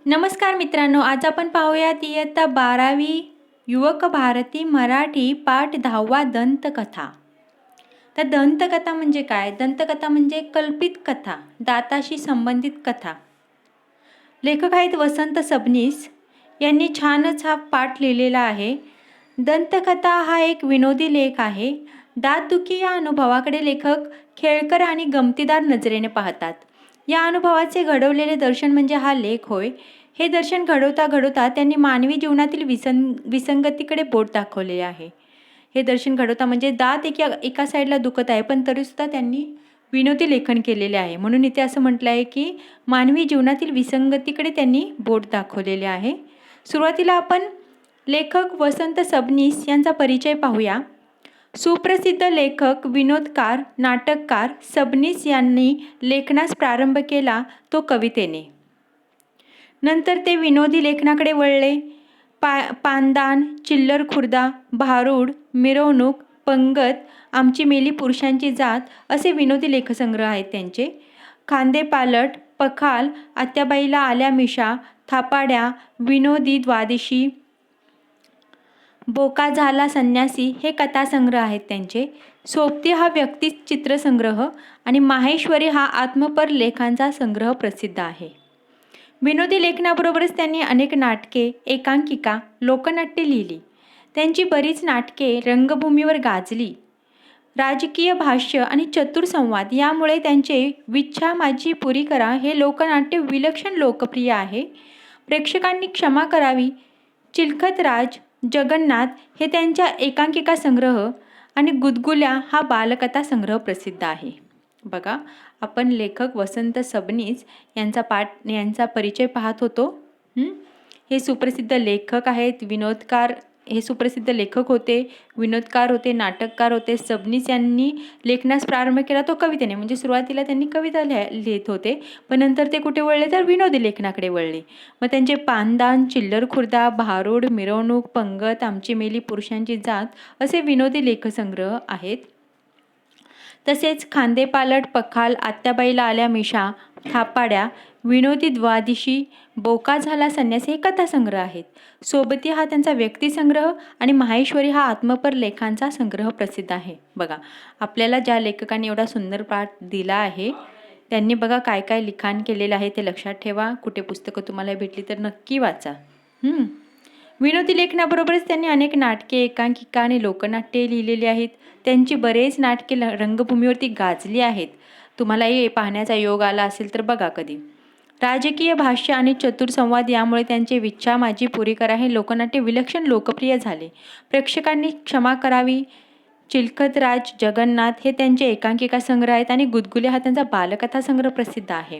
नमस्कार मित्रांनो, आज आपण पाहूयात इयत्ता 12वी युवक भारती मराठी पाठ 10वा दंतकथा. तर दंतकथा म्हणजे काय? दंतकथा म्हणजे कल्पित कथा, दाताशी संबंधित कथा. लेखक आहेत वसंत सबनीस. यांनी छानच हा पाठ लिहिलेला आहे. दंतकथा हा एक विनोदी लेख आहे. दातदुखी या अनुभवाकडे लेखक खेळकर आणि गमतीदार नजरेने पाहतात. या अनुभवाचे घडवलेले दर्शन म्हणजे हा लेख होय. हे दर्शन घडवता घडवता त्यांनी मानवी जीवनातील विसंगतीकडे बोट दाखवलेले आहे. हे दर्शन घडवता म्हणजे दात एका साईडला दुखत आहे, पण तरीसुद्धा त्यांनी विनोदी लेखन केलेले आहे. म्हणून इथे असं म्हटलं आहे की मानवी जीवनातील विसंगतीकडे त्यांनी बोट दाखवलेले आहे. सुरुवातीला आपण लेखक वसंत सबनीस यांचा परिचय पाहूया. सुप्रसिद्ध लेखक, विनोदकार, नाटककार सबनीस यांनी लेखनास प्रारंभ केला तो कवितेने. नंतर ते विनोदी लेखनाकडे वळले. पानदान, चिल्लर खुर्दा, भारूड, मिरवणूक, पंगत, आमची मेली पुरुषांची जात असे विनोदी लेखसंग्रह आहेत त्यांचे. खांदेपालट, पखाल, आत्याबाईला आल्या मिशा, थापाड्या, विनोदी द्वादशी, बोका झाला संन्यासी हे कथासंग्रह आहेत त्यांचे. सोबती हा व्यक्तिचित्रसंग्रह आणि माहेश्वरी हा आत्मपर लेखांचा संग्रह प्रसिद्ध आहे. विनोदी लेखनाबरोबरच त्यांनी अनेक नाटके, एकांकिका, लोकनाट्ये लिहिली. त्यांची बरीच नाटके रंगभूमीवर गाजली. राजकीय भाष्य आणि चतुर संवाद यामुळे त्यांचे विच्छा माझी पुरी करा हे लोकनाट्य विलक्षण लोकप्रिय आहे. प्रेक्षकांनी क्षमा करावी, चिलखतराज, जगन्नाथ हे त्यांच्या एकांकिका संग्रह आणि गुदगुल्या हा बालकथा संग्रह प्रसिद्ध आहे. बघा, आपण लेखक वसंत सबनीस यांचा परिचय पाहत होतो. हे सुप्रसिद्ध लेखक आहेत, विनोदकार, हे सुप्रसिद्ध लेखक होते, विनोदकार होते, नाटककार होते. सबनीस यांनी लेखनास प्रारंभ केला तो कवितेने, म्हणजे सुरुवातीला त्यांनी कविता लिहित होते, पण नंतर ते कुठे वळले तर विनोदी लेखनाकडे वळले. मग त्यांचे पानदान, चिल्लर खुर्दा, भारूड, मिरवणूक, पंगत, आमची मेली पुरुषांची जात असे विनोदी लेखसंग्रह आहेत. तसेच खांदेपालट, पखाल, आत्याबाईला आल्या मिशा, थापाड्या, विनोदी द्वादशी, बोका झाला संन्यासी हे कथासंग्रह आहेत. सोबती हा त्यांचा व्यक्तिसंग्रह आणि माहेश्वरी हा आत्मपर लेखांचा संग्रह प्रसिद्ध आहे. बघा, आपल्याला ज्या लेखकाने एवढा सुंदर पाठ दिला आहे त्यांनी बघा काय काय लिखाण केलेलं आहे ते लक्षात ठेवा. कुठे पुस्तकं तुम्हाला भेटली तर नक्की वाचा. विनोदी लेखनाबरोबरच त्यांनी अनेक नाटके, एकांकिका आणि लोकनाट्ये लिहिलेली आहेत. त्यांची बरेच नाटके रंगभूमीवरती गाजली आहेत. तुम्हालाही पाहण्याचा योग आला असेल तर बघा कधी. राजकीय भाष्य आणि चतुर संवाद यामुळे त्यांचे विच्छा माझी पुरी करा हे लोकनाट्य विलक्षण लोकप्रिय झाले. प्रेक्षकांनी क्षमा करावी, चिलखतराज, जगन्नाथ हे त्यांचे एकांकिका संग्रह आहेत आणि गुदगुले हा त्यांचा बालकथा संग्रह प्रसिद्ध आहे.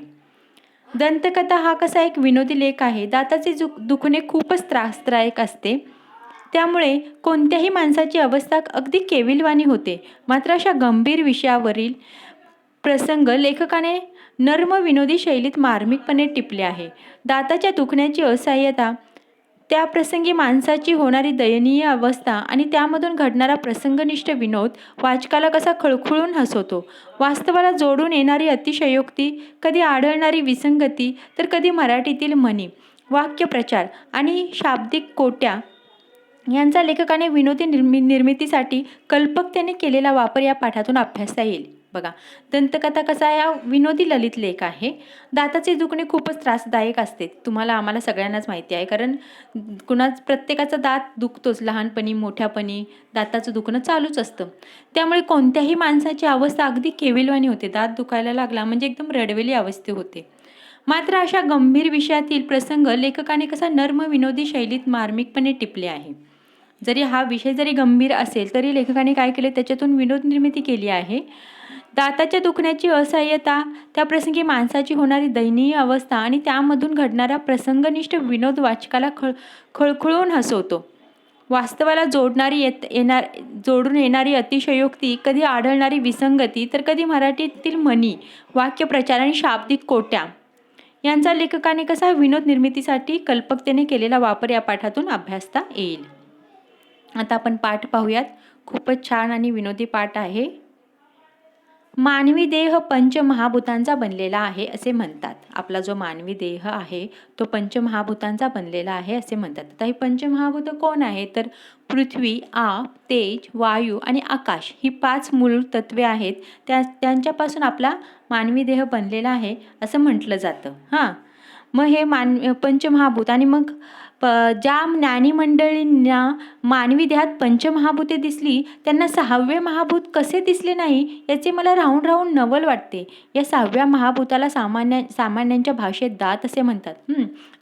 दंतकथा हा कसा एक विनोदी लेख आहे. दाताचे दुखणे खूपच त्रासदायक असते, त्यामुळे कोणत्याही माणसाची अवस्था अगदी केविलवाणी होते. मात्र अशा गंभीर विषयावरील प्रसंग लेखकाने नर्म विनोदी शैलीत मार्मिकपणे टिपले आहे. दाताच्या दुखण्याची असहाय्यता, त्या प्रसंगी माणसाची होणारी दयनीय अवस्था आणि त्यामधून घडणारा प्रसंगनिष्ठ विनोद वाचकाला कसा खळखळून हसवतो. वास्तवाला जोडून येणारी अतिशयोक्ती, कधी आढळणारी विसंगती, तर कधी मराठीतील म्हणी, वाक्यप्रचार आणि शाब्दिक कोट्या यांचा लेखकाने विनोदी निर्मितीसाठी कल्पकतेने केलेला वापर या पाठातून अभ्यासता येईल. बघा, दंतकथा कसा या विनोदी ललित लेख आहे. दाताचे दुखणे खूपच त्रासदायक असते. तुम्हाला आम्हाला सगळ्यांनाच माहिती आहे, कारण प्रत्येकाचा दात दुखतोच. लहानपणी मोठ्यापणी दाताचं दुखणं चालूच असतं. त्यामुळे कोणत्याही माणसाची अवस्था अगदी केविलवाणी होते. दात दुखायला लागला म्हणजे एकदम रडवेली अवस्था होते. मात्र अशा गंभीर विषयातील प्रसंग लेखकाने कसा नर्म विनोदी शैलीत मार्मिकपणे टिपले आहे. जरी हा विषय जरी गंभीर असेल तरी लेखकाने काय केले, त्याच्यातून विनोद निर्मिती केली आहे. दाताच्या दुखण्याची असहाय्यता, त्या प्रसंगी माणसाची होणारी दयनीय अवस्था आणि त्यामधून घडणारा प्रसंगनिष्ठ विनोद वाचकाला खळखळून हसवतो. वास्तवाला जोडून येणारी अतिशयोक्ती, कधी आढळणारी विसंगती, तर कधी मराठीतील म्हणी, वाक्यप्रचार आणि शाब्दिक कोट्या यांचा लेखकाने कसा विनोद निर्मितीसाठी कल्पकतेने केलेला वापर या पाठातून अभ्यासता येईल. आता आपण पाठ पाहूयात. खूपच छान आणि विनोदी पाठ आहे. मानवी देह पंचमहाभूतांचा बनलेला आहे असे म्हणतात. आपला जो मानवी देह आहे तो पंचमहाभूतांचा बनलेला आहे असे म्हणतात. आता ही पंचमहाभूत कोण आहे? तर पृथ्वी, आप, तेज, वायू आणि आकाश ही 5 मूळ तत्वे आहेत. त्यांच्यापासून आपला मानवी देह बनलेला आहे असं म्हटलं जातं. मग हे पंचमहाभूत आणि मग ज्या ज्ञानी मंडळींना मानवी देहात पंचमहाभूते दिसली त्यांना 6वे महाभूत कसे दिसले नाही याचे मला राहून राहून नवल वाटते. या 6व्या महाभूताला सामान्यांच्या भाषेत दात असे म्हणतात.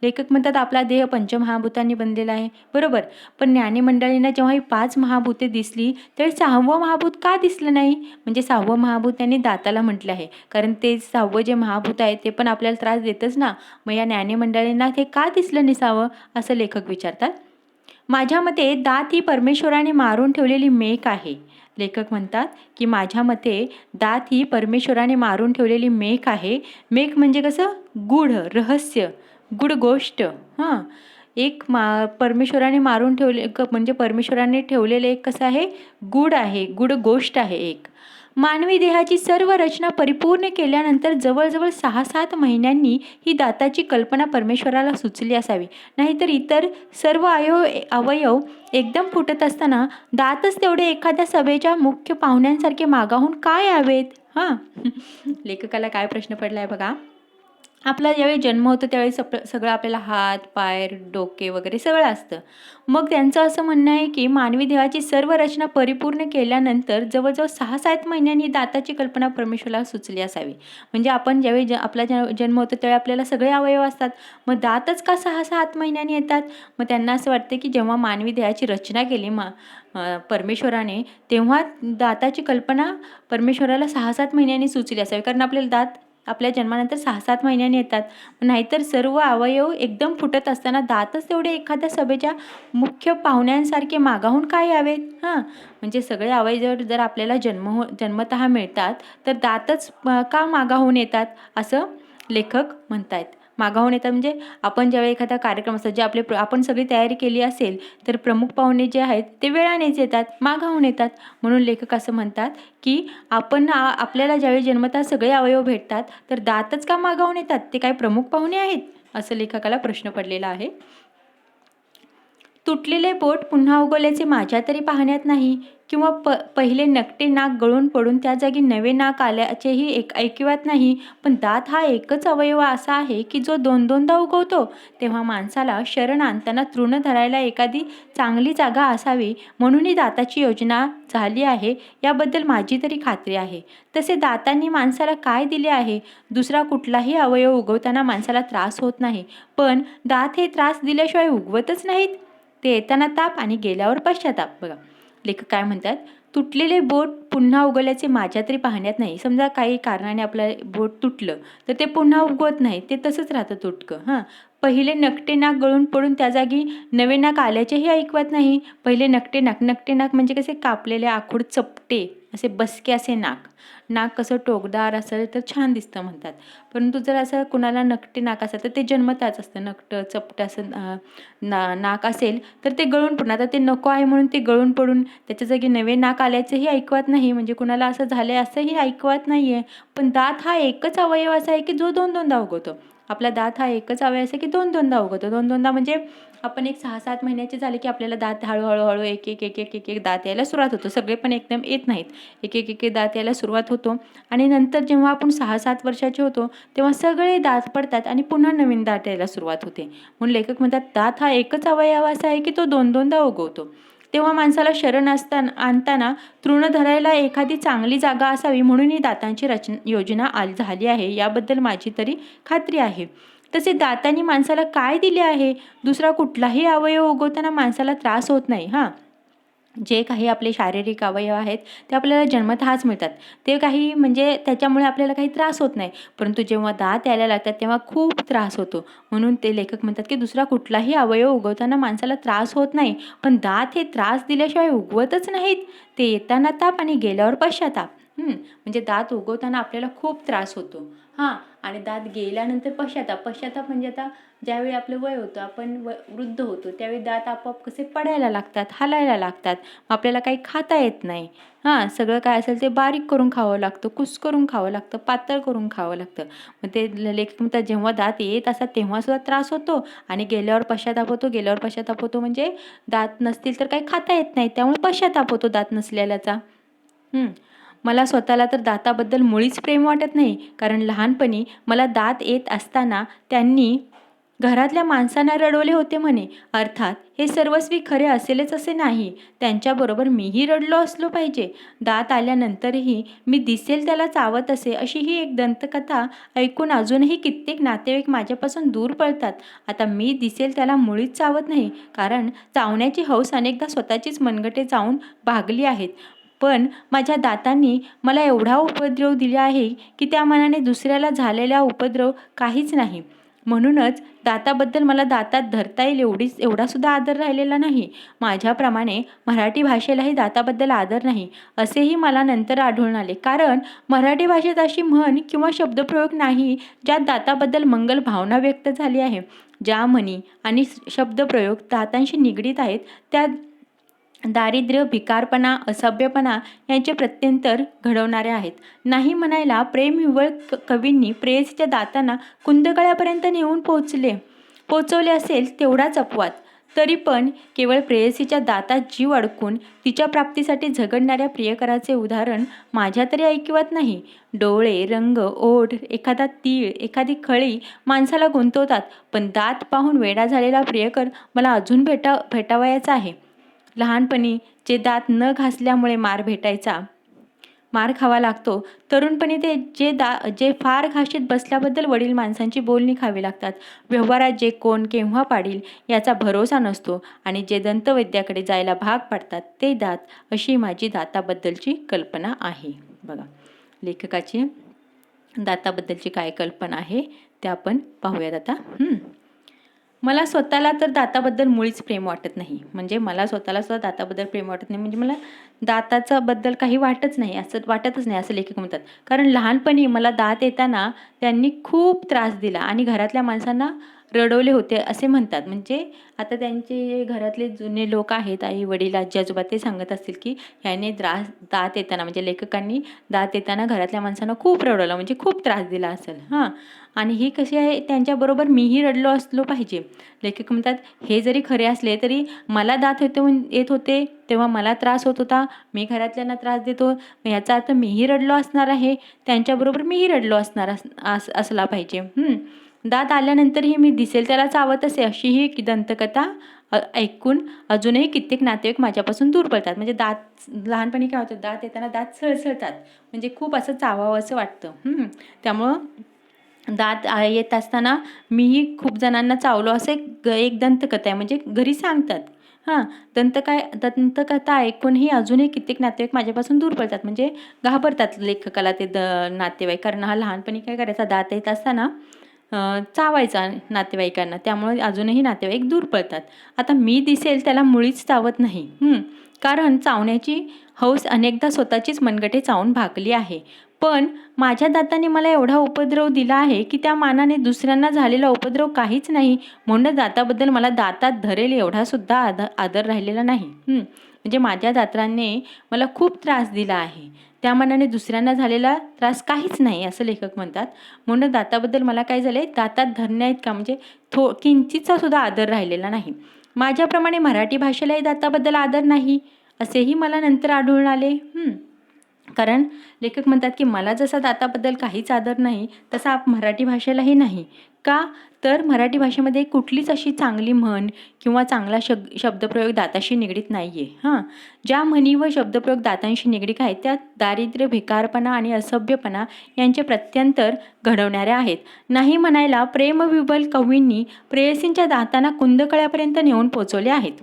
लेखक म्हणतात आपला देह पंचमहाभूतांनी बनलेला आहे, बरोबर. पण ज्ञानी मंडळींना जेव्हा ही 5 महाभूते दिसली त्यावेळी 6वं महाभूत का दिसलं नाही? म्हणजे 6वं महाभूत त्यांनी दाताला म्हटलं आहे, कारण ते 6वं जे महाभूत आहे ते पण आपल्याला त्रास देतच ना. मग या ज्ञानी मंडळींना ते का दिसलं नसावं असं लेखक विचारतात. माझ्या मते दात ही परमेश्वराने मारून ठेवलेली मेख आहे. लेखक म्हणतात की माझ्या मते दात ही परमेश्वराने मारून ठेवलेली मेख आहे. मेख म्हणजे कसं? गूढ रहस्य, गूढ गोष्ट. एक परमेश्वराने मारून ठेवले म्हणजे परमेश्वराने ठेवलेले एक कसं आहे? गूढ आहे, गूढ गोष्ट आहे एक. मानवी देहाची सर्व रचना परिपूर्ण केल्यानंतर जवळजवळ 6-7 महिन्यांनी ही दाताची कल्पना परमेश्वराला सुचली असावी. नाहीतर इतर सर्व अवयव एकदम फुटत असताना दातच तेवढे एखाद्या सभेच्या मुख्य पाहुण्यांसारखे मागाहून काय यावेत? लेखकाला काय प्रश्न पडला आहे बघा. आपला ज्यावेळी जन्म होतो त्यावेळी सगळं आपल्याला हात, पाय, डोके वगैरे सगळं असतं. मग त्यांचं असं म्हणणं आहे की मानवी देहाची सर्व रचना परिपूर्ण केल्यानंतर जवळजवळ 6-7 महिन्यांनी दाताची कल्पना परमेश्वराला सुचली असावी. म्हणजे आपण ज्यावेळी आपला जन्म होतो त्यावेळी आपल्याला सगळे अवयव असतात, मग दातच का 6-7 महिन्यांनी येतात? मग त्यांना असं वाटतं की जेव्हा मानवी देहाची रचना केली परमेश्वराने तेव्हा दाताची कल्पना परमेश्वराला 6-7 महिन्यांनी सुचली असावी, कारण आपल्याला दात आपल्या जन्मानंतर 6-7 महिन्यांनी येतात. नाहीतर सर्व अवयव एकदम फुटत असताना दातच तेवढे एखाद्या सभेच्या मुख्य पाहुण्यांसारखे मागाहून काय यावेत? म्हणजे सगळे अवयव जर आपल्याला जन्मतः मिळतात तर दातच का मागाहून येतात असं लेखक म्हणतायत. मागाहून येतात म्हणजे आपण ज्यावेळी एखादा कार्यक्रम असतो, जे आपण सगळी तयारी केली असेल तर प्रमुख पाहुणे जे आहेत ते वेळानेच येतात, मागाहून येतात. म्हणून लेखक असं म्हणतात की आपल्याला ज्यावेळी जन्मतः सगळे अवयव भेटतात तर दातच का मागाहून येतात? ते काय प्रमुख पाहुणे आहेत? असं लेखकाला प्रश्न पडलेला आहे. तुटलेले बोट पुन्हा उगवल्याचे माझ्या तरी पाहण्यात नाही, किंवा पहिले नकटे नाक गळून पडून त्या जागी नवे नाक आल्याचेही ऐकिवात नाही. पण दात हा एकच अवयव असा आहे की जो 2-2दा उगवतो. तेव्हा माणसाला शरण आणताना तृण धरायला एखादी चांगली जागा असावी, म्हणून ही दाताची योजना झाली आहे याबद्दल माझी तरी खात्री आहे. तसे दातांनी माणसाला काय दिले आहे? दुसरा कुठलाही अवयव उगवताना माणसाला त्रास होत नाही, पण दात हे त्रास दिल्याशिवाय उगवतच नाहीत. ते येताना ताप आणि गेल्यावर पश्चाताप. बघा लेखक काय म्हणतात, तुटलेले बोट पुन्हा उगवल्याचे माझ्या तरी पाहण्यात नाही. समजा काही कारणाने आपलं बोट तुटलं तर ते पुन्हा उगवत नाही, ते तसंच राहतं तुटकं. पहिले नकटे नाक गळून पडून त्या जागी नवे नाक आल्याचेही ऐकवत नाही. पहिले नकटे नाक म्हणजे कसे कापलेले आखूड चपटे असे बसके असे नाक कसं टोकदार असेल तर छान दिसतं म्हणतात. परंतु जर असं कुणाला नकटे नाक असेल तर ते जन्मताच असतं. नकटं चपटं असं नाक असेल तर ते गळून पडून, आता ते नको आहे म्हणून ते गळून पडून त्याच्या जागी नवे नाक आल्याचंही ऐकवत नाही. म्हणजे कुणाला असं झालं असंही ऐकवत नाही आहे. पण दात हा एकच अवयव असा आहे की जो 2-2दा उगवतो. आपला दात हा एकच अवयव असा की 2-2दा उगवतो. 2-2दा म्हणजे आपण एक 6-7 महिन्याचे झाले की आपल्याला दात हळूहळू एक दात यायला सुरुवात होतो. सगळे पण एकदम येत नाहीत. एक दात यायला सुरुवात होतो आणि नंतर जेव्हा आपण 6-7 वर्षाचे होतो तेव्हा सगळे दात पडतात आणि पुन्हा नवीन दात यायला सुरुवात होते. म्हणून लेखक म्हणतात दात हा एकच अवयव असा आहे की तो 2-2दा उगवतो. तेव्हा माणसाला शरण आणताना तृण धरायला एखादी चांगली जागा असावी, म्हणून ही दातांची योजना झाली आहे याबद्दल माझी तरी खात्री आहे. तसे दातांनी माणसाला काय दिले आहे? दुसरा कुठलाही अवयव उगवताना माणसाला त्रास होत नाही. जे काही आपले शारीरिक अवयव आहेत ते आपल्याला जन्मतःच मिळतात. ते काही म्हणजे त्याच्यामुळे आपल्याला काही त्रास होत नाही. परंतु जेव्हा दात यायला लागतात तेव्हा खूप त्रास होतो. म्हणून ते लेखक म्हणतात की दुसरा कुठलाही अवयव उगवताना माणसाला त्रास होत नाही, पण दात हे त्रास दिल्याशिवाय उगवतच नाहीत. ते येताना ताप आणि गेल्यावर पश्चाताप. म्हणजे दात उगवताना आपल्याला खूप त्रास होतो. आणि दात गेल्यानंतर पश्चाताप म्हणजे आता ज्यावेळी आपलं वय होतं, आपण वृद्ध होतो, त्यावेळी दात आपोआप कसे पडायला लागतात, हालायला लागतात. आपल्याला काही खाता येत नाही. सगळं काय असेल ते बारीक करून खावं लागतं, कुस्करून खावं लागतं, पातळ करून खावं लागतं. मग ते लेख म्हणतात, जेव्हा दात येत असतात तेव्हासुद्धा त्रास होतो आणि गेल्यावर पश्चाताप होतो म्हणजे दात नसतील तर काही खाता येत नाही, त्यामुळे पश्चाताप होतो दात नसलेल्याचा. मला स्वतःला तर दाताबद्दल मुळीच प्रेम वाटत नाही, कारण लहानपणी मला दात येत असताना त्यांनी घरातल्या माणसांना रडवले होते म्हणे. अर्थात हे सर्वस्वी खरे असेलच असे नाही, त्यांच्याबरोबर मीही रडलो असलो पाहिजे. दात आल्यानंतरही मी दिसेल त्याला चावत असे, अशी ही एक दंतकथा ऐकून अजूनही कित्येक नातेवाईक माझ्यापासून दूर पळतात. आता मी दिसेल त्याला मुळीच चावत नाही, कारण चावण्याची हौस अनेकदा स्वतःचीच मनगटे चावून भागली आहेत. पण माझ्या दातांनी मला एवढा उपद्रव दिला आहे की त्या मानाने दुसऱ्याला झालेला उपद्रव काहीच नाही. म्हणूनच दाताबद्दल मला दातात धरता येईल एवढासुद्धा आदर राहिलेला नाही. माझ्याप्रमाणे मराठी भाषेलाही दाताबद्दल आदर नाही, असेही मला नंतर आढळून आले. कारण मराठी भाषेत अशी म्हण किंवा शब्दप्रयोग नाही ज्यात दाताबद्दल मंगल भावना व्यक्त झाली आहे. ज्या म्हणी आणि शब्दप्रयोग दातांशी निगडीत आहेत त्या दारिद्र्य, भिकारपणा, असभ्यपणा यांचे प्रत्यंतर घडवणारे आहेत. नाही म्हणायला प्रेमविव्हळ कवींनी प्रेयसीच्या दातांना कुंदकळ्यापर्यंत नेऊन पोचवले असेल तेवढाच अपवाद. तरी पण केवळ प्रेयसीच्या दातात जीव अडकून तिच्या प्राप्तीसाठी झगडणाऱ्या प्रियकराचे उदाहरण माझ्या तरी ऐकिवात नाही. डोळे, रंग, ओठ, एखादा तीळ, एखादी खळी माणसाला गुंतवतात, पण दात पाहून वेडा झालेला प्रियकर मला अजून भेटावयाचा आहे. लहानपणी जे दात न घासल्यामुळे मार खावा लागतो, तरुणपणी ते जे फार घाशीत बसल्याबद्दल वडील माणसांची बोलणी खावी लागतात. व्यवहारात जे कोण केव्हा पाडील याचा भरोसा नसतो आणि जे दंतवैद्याकडे जायला भाग पाडतात ते दात, अशी माझी दाताबद्दलची कल्पना आहे. बघा, लेखकाची दाताबद्दलची काय कल्पना आहे ते आपण पाहूयात आता. मला स्वतःला तर दाताबद्दल मुळीच प्रेम वाटत नाही. म्हणजे मला स्वतःला सुद्धा दाताबद्दल प्रेम वाटत नाही, म्हणजे मला दाताचा बद्दल काही वाटतच नाही असं लेखक म्हणतात. कारण लहानपणी मला दात येताना त्यांनी खूप त्रास दिला आणि घरातल्या माणसांना रडवले होते असे म्हणतात. म्हणजे आता त्यांचे घरातले जुने लोक आहेत, आई वडील, आजी आजोबा, ते सांगत असतील की ह्याने दात येताना, म्हणजे लेखकांनी दात येताना घरातल्या माणसांना खूप रडवलं, म्हणजे खूप त्रास दिला असेल. आणि ही कशी आहे, त्यांच्याबरोबर मीही रडलो असलो पाहिजे. लेखक म्हणतात, हे जरी खरे असले तरी मला दात येत होते तेव्हा मला त्रास होत होता, मी घरातल्यांना त्रास देतो, याचा अर्थ मीही रडलो असणार आहे, त्यांच्याबरोबर मीही रडलो असला पाहिजे. दात आल्यानंतरही मी दिसेल त्याला चावत असे, अशी ही दंतकथा ऐकून अजूनही कित्येक नातेवाईक माझ्यापासून दूर पळतात. म्हणजे लहानपणी काय होतं, दात येताना दात सळसळतात, म्हणजे खूप असं चावावं असं वाटतं. त्यामुळं दात येत असताना मीही खूप जणांना चावलो असे एक दंतकथा आहे, म्हणजे घरी सांगतात. दंतकथा ऐकूनही अजूनही कित्येक नातेवाईक माझ्यापासून दूर पळतात, म्हणजे घाबरतात लेखकाला ते नातेवाईक. कारण हा लहानपणी काय करायचा, दात येत असताना चावायचा नातेवाईकांना, त्यामुळे अजूनही नातेवाईक दूर पळतात. आता मी दिसेल त्याला मुळीच चावत नाही, कारण चावण्याची हौस अनेकदा स्वतःचीच मनगटे चावून भागली आहे. पण माझ्या दातांनी मला एवढा उपद्रव दिला आहे की त्या मानाने दुसऱ्यांना झालेला उपद्रव काहीच नाही. म्हणून दाताबद्दल मला दातात धरेल एवढासुद्धा आदर राहिलेला नाही. म्हणजे माझ्या दातांनी मला खूप त्रास दिला आहे, त्या मानाने दुसऱ्यांना झालेला त्रास काहीच नाही असं लेखक म्हणतात. म्हणून दाताबद्दल मला काय झाले, दातात धरण्यात का म्हणजे किंचितचा सुद्धा आदर राहिलेला नाही. माझ्याप्रमाणे मराठी भाषेलाही दाताबद्दल आदर नाही असेही मला नंतर आढळून आले. कारण लेखक म्हणतात की मला जसा दाताबद्दल काहीच आदर नाही तसा मराठी भाषेलाही नाही. का तर मराठी भाषेमध्ये कुठलीच अशी चांगली म्हण किंवा चांगला शब्दप्रयोग दाताशी निगडीत नाही आहे. ज्या म्हणी व शब्दप्रयोग दातांशी निगडीत आहेत त्या दारिद्र्य, भिकारपणा आणि असभ्यपणा यांचे प्रत्यंतर घडवणाऱ्या आहेत. नाही म्हणायला प्रेमविभल कवींनी प्रेयसींच्या दातांना कुंदकळ्यापर्यंत नेऊन पोचवले आहेत.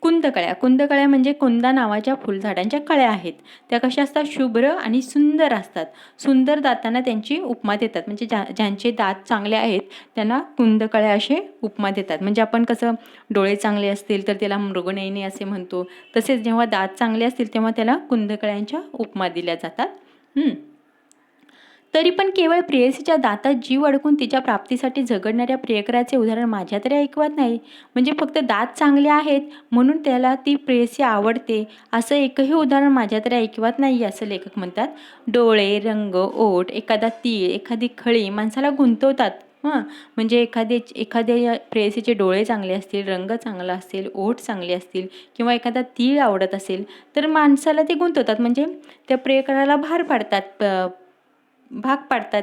कुंदकळ्या म्हणजे कुंदा नावाच्या फुलझाडांच्या कळ्या आहेत. त्या कशा असतात, शुभ्र आणि सुंदर असतात. सुंदर दातांना त्यांची उपमा देतात, म्हणजे ज्यांचे दात चांगले आहेत त्यांना कुंदकळ्या असे उपमा देतात. म्हणजे आपण कसं डोळे चांगले असतील तर त्याला मृगनयनी असे म्हणतो, तसेच जेव्हा दात चांगले असतील तेव्हा त्याला कुंदकळ्यांच्या उपमा दिल्या जातात. तरी पण केवळ प्रेयसीच्या दातात जीव अडकून तिच्या प्राप्तीसाठी झगडणाऱ्या प्रियकराचे उदाहरण माझ्या तरी ऐकवत नाही. म्हणजे फक्त दात चांगले आहेत म्हणून त्याला ती प्रेयसी आवडते असं एकही उदाहरण माझ्या तरी ऐकवत नाही असं लेखक म्हणतात. डोळे, रंग, ओठ, एखादा तीळ, एखादी खळी माणसाला गुंतवतात. म्हणजे एखाद्या प्रेयसीचे डोळे चांगले असतील, रंग चांगला असेल, ओठ चांगले असतील किंवा एखादा तीळ आवडत असेल तर माणसाला ते गुंतवतात. म्हणजे त्या प्रियकराला भाग पाडतात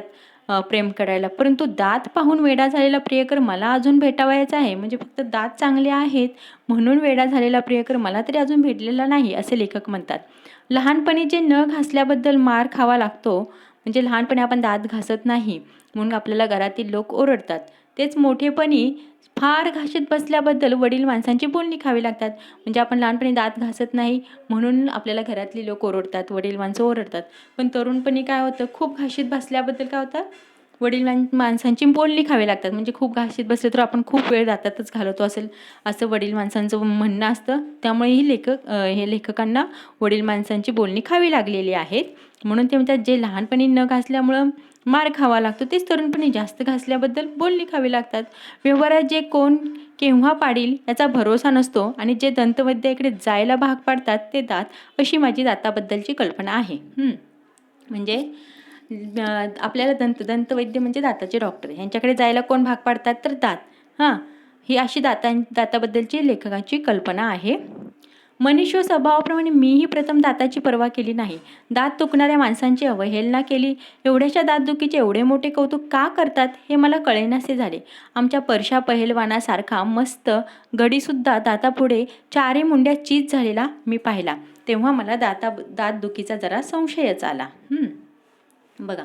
प्रेम करायला. परंतु दात पाहून वेडा झालेला प्रियकर मला अजून भेटावयाचा आहे. म्हणजे फक्त दात चांगले आहेत म्हणून वेडा झालेला प्रियकर मला तरी अजून भेटलेला नाही असे लेखक म्हणतात. लहानपणी जे न घासल्याबद्दल मार खावा लागतो, म्हणजे लहानपणी आपण दात घासत नाही म्हणून आपल्याला घरातील लोक ओरडतात, तेच मोठेपणी फार घाशीत बसल्याबद्दल वडील माणसांची बोलणी खावी लागतात. म्हणजे आपण लहानपणी दात घासत नाही म्हणून आपल्याला घरातली लोक ओरडतात, वडील माणसं ओरडतात. पण तरुणपणी काय होतं, खूप घाशीत बसल्याबद्दल काय होतं, वडील माणसांची बोलणी खावी लागतात. म्हणजे खूप घाशीत बसले तर आपण खूप वेळ दातातच घालवतो असेल असं वडील माणसांचं म्हणणं असतं. त्यामुळे हे लेखकांना वडील माणसांची बोलणी खावी लागलेली आहेत. म्हणून ते म्हणतात जे लहानपणी न घासल्यामुळं मार खावा लागतो तेच तरुणपणी जास्त घासल्याबद्दल बोलणी खावी लागतात. व्यवहारात जे कोण केव्हा पाडील याचा भरोसा नसतो आणि जे दंतवैद्याकडे जायला भाग पाडतात ते दात, अशी माझी दाताबद्दलची कल्पना आहे. म्हणजे आपल्याला दंतवैद्य म्हणजे दाताचे डॉक्टर, यांच्याकडे जायला कोण भाग पाडतात तर दात. ही अशी दाताबद्दलची लेखकाची कल्पना आहे. मनुष्य स्वभावाप्रमाणे मीही प्रथम दाताची पर्वा केली नाही. दात दुखणाऱ्या माणसांची अवहेलना केली. एवढ्याशा दातदुखीचे एवढे मोठे कौतुक का करतात हे मला कळेनासे झाले. आमच्या परशा पहिलवानासारखा मस्त गडीसुद्धा दातापुढे चारी मुंड्या चीज झालेला मी पाहिला. तेव्हा मला दातदुखीचा जरा संशयच आला. बघा,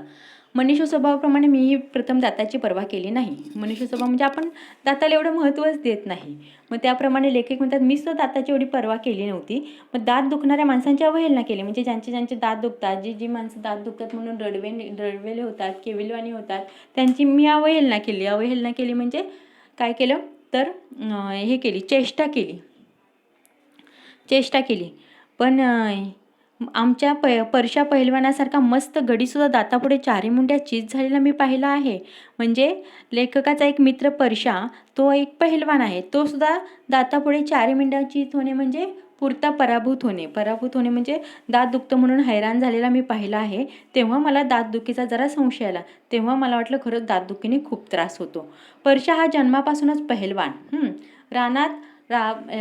मनुष्य स्वभावाप्रमाणे मी प्रथम दाताची पर्वा केली नाही. मनुष्य स्वभाव म्हणजे आपण दाताला एवढं महत्त्वच देत नाही. मग त्याप्रमाणे लेखक म्हणतात मी सुद्धा दाताची एवढी पर्वा केली नव्हती. मग दात दुखणाऱ्या माणसांची अवहेलना केली. म्हणजे ज्यांचे दात दुखतात, जी माणसं दात दुखतात म्हणून रडवेले होतात, केविलवाणी होतात, त्यांची मी अवहेलना केली म्हणजे काय केलं तर चेष्टा केली. पण आमच्या परशा पहिलवानासारखा मस्त गडीसुद्धा दातापुढे चारी मुंड्या चीज झालेला मी पाहिला आहे. म्हणजे लेखकाचा एक मित्र परशा, तो एक पहिलवान आहे. तो सुद्धा दातापुढे चारी मुंड्या चीज होणे म्हणजे पुरता पराभूत होणे म्हणजे दात दुखतं म्हणून हैराण झालेला मी पाहिला आहे. तेव्हा मला दातदुखीचा जरा संशय आला. तेव्हा मला वाटलं खरंच दातदुखीने खूप त्रास होतो. परशा हा जन्मापासूनच पहिलवान.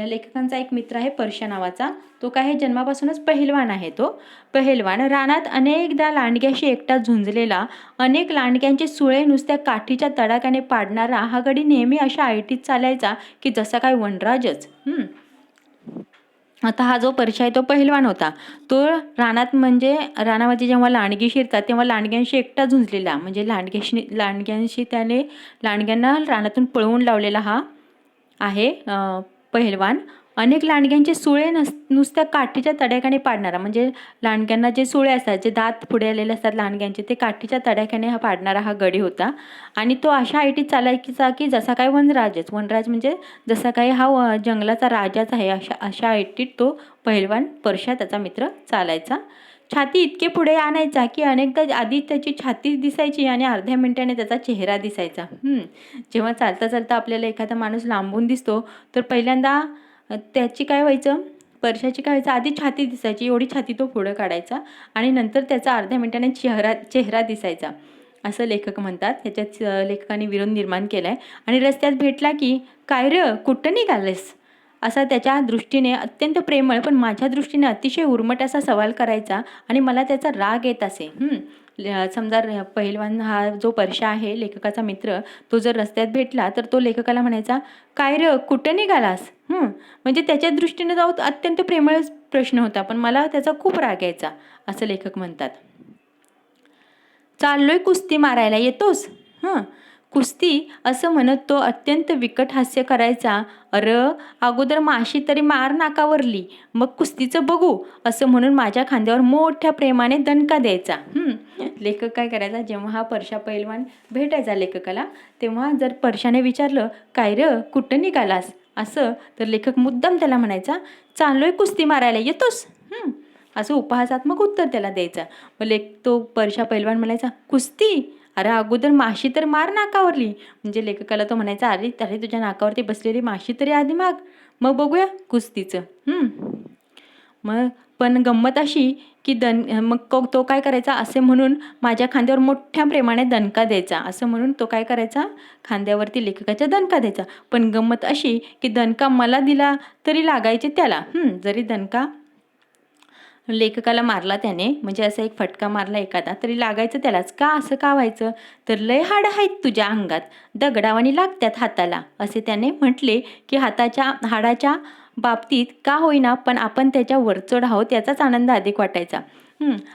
लेखकांचा एक मित्र आहे परशा नावाचा, तो काय जन्मापासूनच पहिलवान आहे. तो पहिलवान रानात अनेकदा लांडग्याशी एकटा झुंजलेला, अनेक लांडग्यांचे सुळे नुसत्या काठीच्या तडाख्याने पाडणारा हा गडी नेहमी अशा ऐटीत चालायचा की जसा काय वनराजच. आता हा जो परशा आहे तो पहिलवान होता. तो रानामध्ये जेव्हा लांडगी शिरतात तेव्हा लांडग्यांशी एकटा झुंजलेला, म्हणजे लांडग्यांशी त्याने लांडग्यांना रानातून पळवून लावलेला हा आहे पहिलवान. अनेक लांडग्यांचे सुळे नुसत्या काठीच्या तडाख्याने पाडणारा, म्हणजे लांडग्यांना जे सुळे असतात, जे दात पुढे आलेले असतात लांडग्यांचे, ते काठीच्या तडाख्याने पाडणारा हा गडी होता. आणि तो अशा ऐटीत चालायचा की जसा काय वनराज म्हणजे जसा काही हा जंगलाचा राजाच आहे, अशा ऐटीत तो पहिलवान परशा त्याचा मित्र चालायचा. छाती इतके पुढे आणायचा की अनेकदा आधी त्याची छाती दिसायची आणि अर्ध्या मिनिटाने त्याचा चेहरा दिसायचा. जेव्हा चालता चालता आपल्याला एखादा माणूस लांबून दिसतो तर पहिल्यांदा परशाची काय व्हायचं, आधी छाती दिसायची, एवढी छाती तो पुढं काढायचा आणि नंतर त्याचा अर्ध्या मिनिटाने चेहरा दिसायचा असं लेखक म्हणतात. ह्याच्यात लेखकाने विरोध निर्माण केला आहे. आणि रस्त्यात भेटला की काय र कुठं निघालेस असा त्याच्या दृष्टीने अत्यंत प्रेमळ पण माझ्या दृष्टीने अतिशय उर्मट असा सवाल करायचा आणि मला त्याचा राग येत असे. समजा पहिलवान हा जो परशा आहे लेखकाचा मित्र, तो जर रस्त्यात भेटला तर तो लेखकाला म्हणायचा काय र कुठं निघालास. म्हणजे त्याच्या दृष्टीने जाऊ अत्यंत प्रेमळ प्रश्न होता पण मला त्याचा खूप राग यायचा असं लेखक म्हणतात. चाललोय कुस्ती मारायला येतोस. कुस्ती असं म्हणत तो अत्यंत विकट हास्य करायचा. अगोदर माशी तरी मार नाकावरली मग कुस्तीचं बघू असं म्हणून माझ्या खांद्यावर मोठ्या प्रेमाने दणका द्यायचा. लेखक काय करायचा, जेव्हा हा परशा पैलवान भेटायचा लेखकाला तेव्हा जर परशाने विचारलं काय र कुठं निघालास असं, तर लेखक मुद्दाम त्याला म्हणायचा चाललोय कुस्ती मारायला येतोस. असं उपहासात्मक उत्तर त्याला द्यायचा. मग तो परशा पैलवान म्हणायचा, कुस्ती? अरे अगोदर माशी तर मार नाकावरली. म्हणजे लेखकाला तो म्हणायचा, अरे अरे तुझ्या नाकावरती बसलेली माशी तरी आधी माग, मग बघूया कुस्तीचं. मग पण गंमत अशी की मग तो काय करायचा, असे म्हणून माझ्या खांद्यावर मोठ्या प्रेमाने दणका द्यायचा. असं म्हणून तो काय करायचा, खांद्यावरती लेखकाच्या दणका द्यायचा. पण गंमत अशी की दणका मला दिला तरी लागायचे त्याला. जरी दणका लेखकाला मारला त्याने, म्हणजे असा एक फटका मारला एखादा तरी लागायचं त्यालाच. का असं का व्हायचं, तर लय हाड आहेत तुझ्या अंगात, दगडावानी लागत्यात हाताला, असे त्याने म्हटले. की हाडाच्या बाबतीत का होईना पण आपण त्याच्या वरचढ आहोत याचाच आनंद अधिक वाटायचा.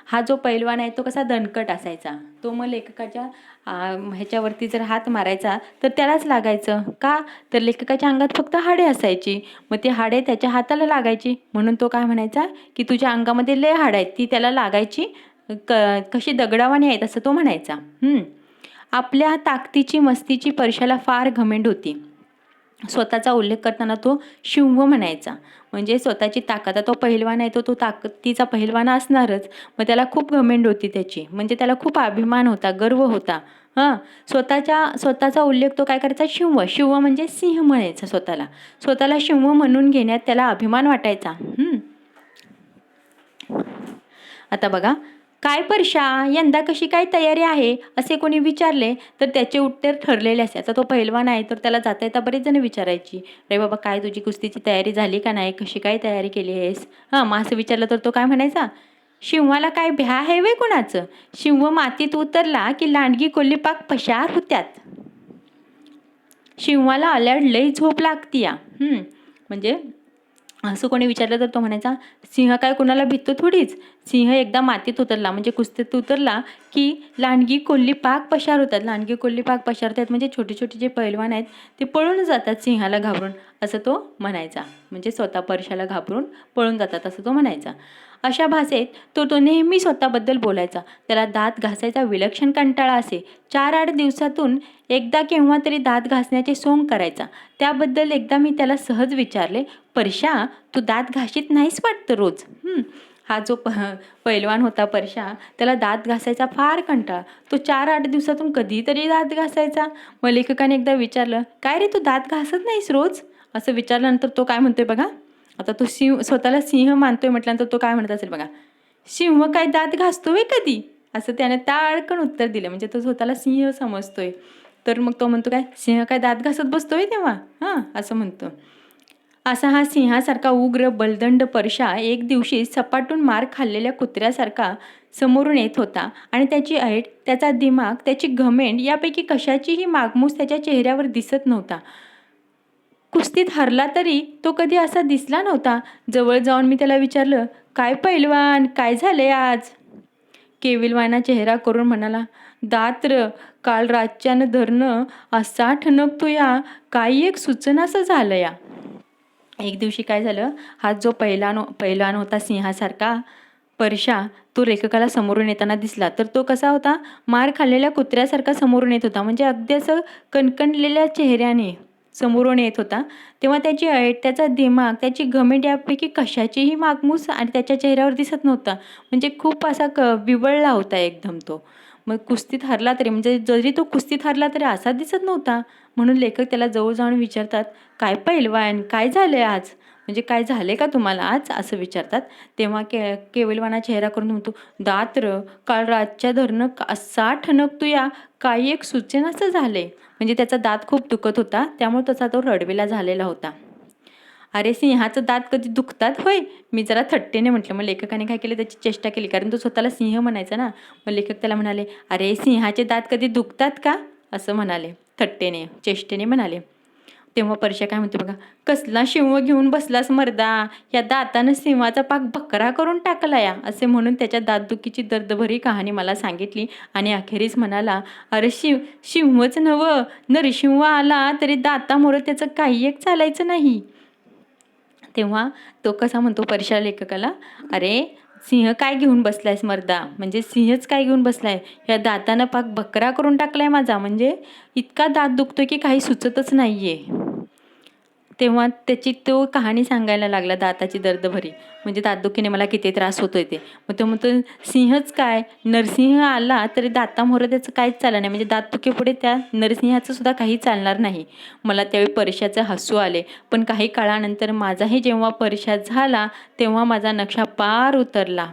हा जो पैलवान आहे तो कसा दणकट असायचा, तो मग लेखकाच्या ह्याच्यावरती जर हात मारायचा तर त्यालाच लागायचं. का, तर लेखकाच्या अंगात फक्त हाडे असायची, मग ते हाडे त्याच्या हाताला लागायची. म्हणून तो काय म्हणायचा की तुझ्या अंगामध्ये लय हाड आहेत, ती त्याला लागायची, कशी दगडावानी आहेत असं तो म्हणायचा. आपल्या ताकदीची मस्तीची परशाला फार घमेंड होती. स्वतःचा उल्लेख करताना तो शिंव म्हणायचा. म्हणजे स्वतःची ताकद, तो पहिलवान आहे तो ताकदीचा पहिलवान असणारच. मग त्याला खूप घमेंड होती त्याची, म्हणजे त्याला खूप अभिमान होता, गर्व होता. स्वतःचा उल्लेख तो काय करायचा, शिंव म्हणजे सिंह म्हणायचा. स्वतःला शिंव म्हणून घेण्यात त्याला अभिमान वाटायचा. आता बघा, काय परशा, यंदा कशी काय तयारी आहे असे कोणी विचारले तर त्याचे उत्तर ठरलेले असे. आता तो पहिलवान आहे तर त्याला जाता येता बरेच जण विचारायची, रे बाबा काय तुझी कुस्तीची तयारी झाली का नाही, कशी काय तयारी केली आहेस. मग असं विचारलं तर तो काय म्हणायचा, शिंवाला काय भ्या आहे वे कोणाचं, शिंव मातीत उतरला की लांडगी कोल्ही पाक पशार होत्यात. शिंवाला आल्याड लई झोप लागतीया. म्हणजे असं कोणी विचारलं तर तो म्हणायचा, सिंह काय कोणाला भितो थोडीच, सिंह एकदा मातीत उतरला म्हणजे कुस्तीत उतरला की लांडगी कोल्ही पाक पशार होतात. लांडगी कोल्ही पाक पशार होतात म्हणजे छोटे छोटे जे पैलवान आहेत ते पळून जातात सिंहाला घाबरून, असं तो म्हणायचा. म्हणजे स्वतः परशाला घाबरून पळून जातात असं तो म्हणायचा. अशा भाषेत तो नेहमी स्वतःबद्दल बोलायचा. त्याला दात घासायचा विलक्षण कंटाळा असे. 4-8 दिवसातून एकदा केव्हा तरी दात घासण्याचे सोंग करायचा. त्याबद्दल एकदा मी त्याला सहज विचारले, परशा तू दात घाशीत नाहीस वाटतं रोज. हा जो पैलवान होता परशा, त्याला दात घासायचा फार कंटाळा. तो 4-8 दिवसातून कधीतरी दात घासायचा. मग लेखकाने एकदा विचारलं, काय रे तू दात घासत नाहीस रोज, असं विचारल्यानंतर तो काय म्हणतोय बघा. आता तो स्वतःला सिंह मानतोय म्हटल्यानंतर तो काय म्हणत असेल बघा, सिंह काय दात घासतोय कधी, असं त्याने ताळकन उत्तर दिलं. म्हणजे तो स्वतःला सिंह समजतोय. तर मग तो म्हणतो काय, सिंह काय दात घासत बसतोय तेव्हा, असं म्हणतो. असा हा सिंहासारखा उग्र बलदंड परशा एक दिवशी सपाटून मार खाल्लेल्या कुत्र्यासारखा समोरून येत होता. आणि त्याची ऐट, त्याचा दिमाग, त्याची घमेंड यापैकी कशाचीही मागमूस त्याच्या चेहऱ्यावर दिसत नव्हता. कुस्तीत हरला तरी तो कधी असा दिसला नव्हता. जवळ जाऊन मी त्याला विचारलं, काय पैलवान, काय झाले आज. केविलवाना चेहरा करून म्हणाला, दात्र काल रातच्यानं धरणं असा ठणकतोया, काही एक सुचनासं झालं या. एक दिवशी काय झालं, हा जो पैलवान होता सिंहासारखा परशा, तो लेखकाला समोरून येताना दिसला. तर तो कसा होता, मार खाल्लेल्या कुत्र्यासारखा समोरून येत होता. म्हणजे अगदी असं कणकणलेल्या चेहऱ्याने समोरून येत होता. तेव्हा त्याची ऐट, त्याचा दिमाग, त्याची घमेंड यापैकी कशाचीही मागमूस आणि त्याच्या चेहऱ्यावर दिसत नव्हता. म्हणजे खूप असा विवळला होता एकदम तो. मग कुस्तीत हरला तरी, म्हणजे जरी तो कुस्तीत हरला तरी असा दिसत नव्हता. म्हणून लेखक त्याला जवळ जाऊन विचारतात, काय पैलवान, काय झालंय आज, म्हणजे काय झाले का तुम्हाला आज, असं विचारतात. तेव्हा केविलवाना चेहरा करून म्हणतो, दात्र काल रातच्या धरणं असा ठणकतोया, काही एक सुचेनासं झाले. म्हणजे त्याचा दात खूप दुखत होता, त्यामुळे तसा तो रडवेला झालेला होता. अरे सिंहाचं दात कधी दुखतात होय, मी जरा थट्टेने म्हटलं. मग लेखकाने काय केलं, त्याची चेष्टा केली, कारण तो स्वतःला सिंह म्हणायचा ना. मग लेखक त्याला म्हणाले, अरे सिंहाचे दात कधी दुखतात का, असं म्हणाले, थट्टेने चेष्टेने म्हणाले. तेव्हा परशा काय म्हणतो बघा, कसला शिंव घेऊन बसलास मर्दा, या दातानं सिंहाचा पाक बकरा करून टाकला या, असे म्हणून त्याच्या दातदुखीची दर्दभरी कहाणी मला सांगितली. आणि अखेरीस म्हणाला, अरे शिंवच नवं, नरशिंव आला तरी दातामोरं त्याचं काही एक चालायचं नाही. तेव्हा तो कसा म्हणतो परशा लेखकाला, अरे सिंह काय घेऊन बसलायस मर्दा, म्हणजे सिंहच काय घेऊन बसलाय, या दातानं पाक बकरा करून टाकलाय माझा, म्हणजे इतका दात दुखतोय की काही सुचतच नाहीये. तेव्हा त्याची तो कहाणी सांगायला लागला दाताची दर्दभरी, म्हणजे दातदुखीने मला किती त्रास होतोय ते. मग तो म्हणतो सिंहच काय, नरसिंह आला तरी दातामोहर त्याचं काहीच चाललं नाही, म्हणजे दातदुखीपुढे त्या नरसिंहाचं सुद्धा काही चालणार नाही. मला त्यावेळी परीक्षाचं हसू आले, पण काही काळानंतर माझाही जेव्हा परीक्षा झाला तेव्हा माझा नक्षा पार उतरला.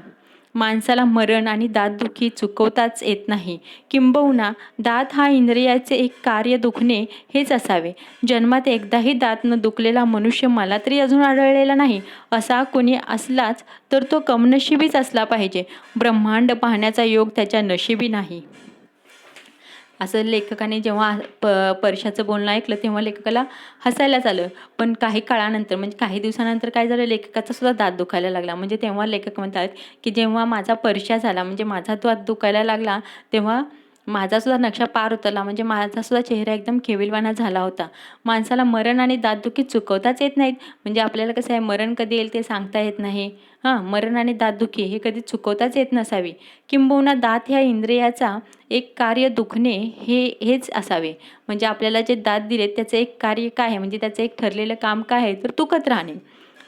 माणसाला मरण आणि दातदुखी चुकवताच येत नाही. किंबहुना दात हा इंद्रियाचे एक कार्य दुखणे हेच असावे. जन्मात एकदाही दात न दुखलेला मनुष्य मला तरी अजून आढळलेला नाही. असा कोणी असलाच तर तो कमनशिबीच असला पाहिजे. ब्रह्मांड पाहण्याचा योग त्याच्या नशिबी नाही. असं लेखकाने जेव्हा परशाचं बोलणं ऐकलं तेव्हा लेखकाला हसायलाच आलं. पण काही काळानंतर, म्हणजे काही दिवसानंतर काय झालं, लेखकाचा सुद्धा दात दुखायला लागला. म्हणजे तेव्हा लेखक म्हणतात की जेव्हा माझा परशा झाला, म्हणजे माझा दात दुखायला लागला, तेव्हा माझा सुद्धा नक्षा पार उतरला, म्हणजे माझा सुद्धा चेहरा एकदम केविलवाणा झाला होता. माणसाला मरण आणि दातदुखी चुकवताच येत नाहीत. म्हणजे आपल्याला कसं आहे, मरण कधी येईल ते सांगता येत नाही. मरण आणि दातदुखी हे कधी चुकवताच येत नसावी. किंबहुना दात ह्या इंद्रियाचा एक कार्य दुखणे हेच असावे. म्हणजे आपल्याला जे दात दिलेत त्याचं एक कार्य काय आहे, म्हणजे त्याचं एक ठरलेलं काम काय आहे, तर दुखत राहणे.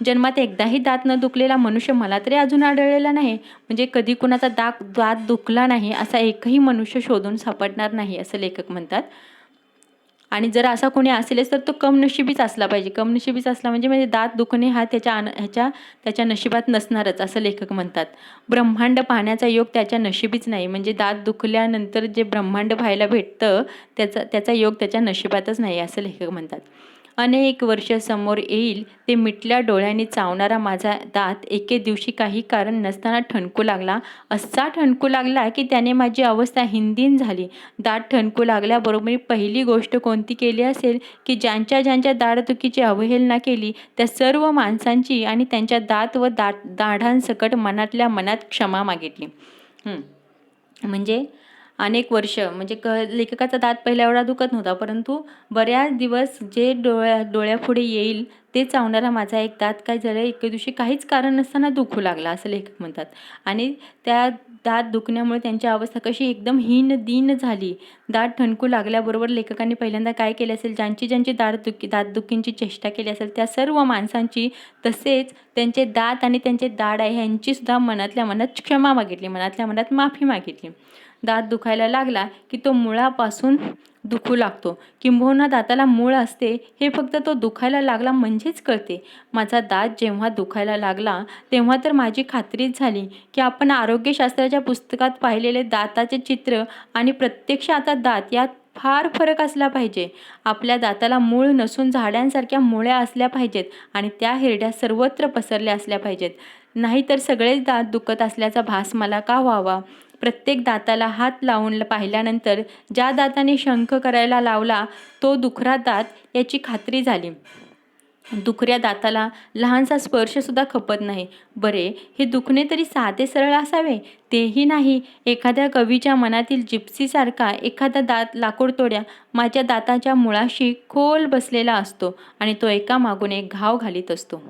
जन्मात एकदाही दात न दुखलेला मनुष्य मला तरी अजून आढळलेला नाही. म्हणजे कधी कुणाचा दात दुखला नाही असा एकही मनुष्य शोधून सापडणार नाही, असं लेखक म्हणतात. आणि जर असा कोणी असेलच तर तो कमनशिबीच असला पाहिजे. कमनशिबीच असला म्हणजे दात दुखणे हा त्याच्या नशिबात नसणारच, असं लेखक म्हणतात. ब्रह्मांड पाहण्याचा योग त्याच्या नशिबीच नाही. म्हणजे दात दुखल्यानंतर जे ब्रह्मांड पाहायला भेटतं त्याचा योग त्याच्या नशिबातच नाही, असं लेखक म्हणतात. अनेक वर्ष समोर येईल ते मिटल्या डोळ्यांनी चावणारा माझा दात एके दिवशी काही कारण नसताना ठणकू लागला. असा ठणकू लागला की त्याने माझी अवस्था हिंदीन झाली. दात ठणकू लागल्याबरोबर पहिली गोष्ट कोणती केली असेल की ज्यांच्या दाढदुखीची अवहेलना केली त्या सर्व माणसांची आणि त्यांच्या दात व दाढांसकट मनातल्या मनात क्षमा मागितली. म्हणजे अनेक वर्ष, म्हणजे लेखकाचा दात पहिला एवढा दुखत नव्हता, परंतु बऱ्याच दिवस जे डोळ्यापुढे येईल ते चावणारा माझा एक दात काय झालं, एके दिवशी काहीच कारण नसताना दुखू लागला, असं लेखक म्हणतात. आणि त्या दात दुखण्यामुळे त्यांची अवस्था कशी एकदम दीन झाली. दात ठणकू लागल्याबरोबर लेखकांनी पहिल्यांदा काय केले असेल, ज्यांची दातदुखींची चेष्टा केली असेल त्या सर्व माणसांची, तसेच त्यांचे दात आणि त्यांचे दाढ आहे ह्यांची सुद्धा मनातल्या मनात क्षमा मागितली, मनातल्या मनात माफी मागितली. दात दुखायला लागला की तो मुळापासून दुखू लागतो. किंबहुना दाताला मूळ असते हे फक्त तो दुखायला लागला म्हणजेच कळते. माझा दात जेव्हा दुखायला लागला तेव्हा तर माझी खात्रीच झाली की आपण आरोग्यशास्त्राच्या पुस्तकात पाहिलेले दाताचे चित्र आणि प्रत्यक्ष आता दात यात फार फरक असला पाहिजे. आपल्या दाताला मूळ नसून झाडांसारख्या मुळ्या असल्या पाहिजेत आणि त्या हिरड्या सर्वत्र पसरल्या असल्या पाहिजेत. नाहीतर सगळेच दात दुखत असल्याचा भास मला का व्हावा. प्रत्येक दाताला हात लावून पाहिल्यानंतर ज्या दाताने शंख करायला लावला तो दुखरा दात याची खात्री झाली. दुखऱ्या दाताला लहानसा स्पर्शसुद्धा खपत नाही. बरे, हे दुखणे तरी साधे सरळ असावे, तेही नाही. एखाद्या कवीच्या मनातील जिप्सीसारखा एखादा दात लाकूडतोड्या माझ्या दाताच्या मुळाशी खोल बसलेला असतो आणि तो एकामागून एक घाव घालीत असतो.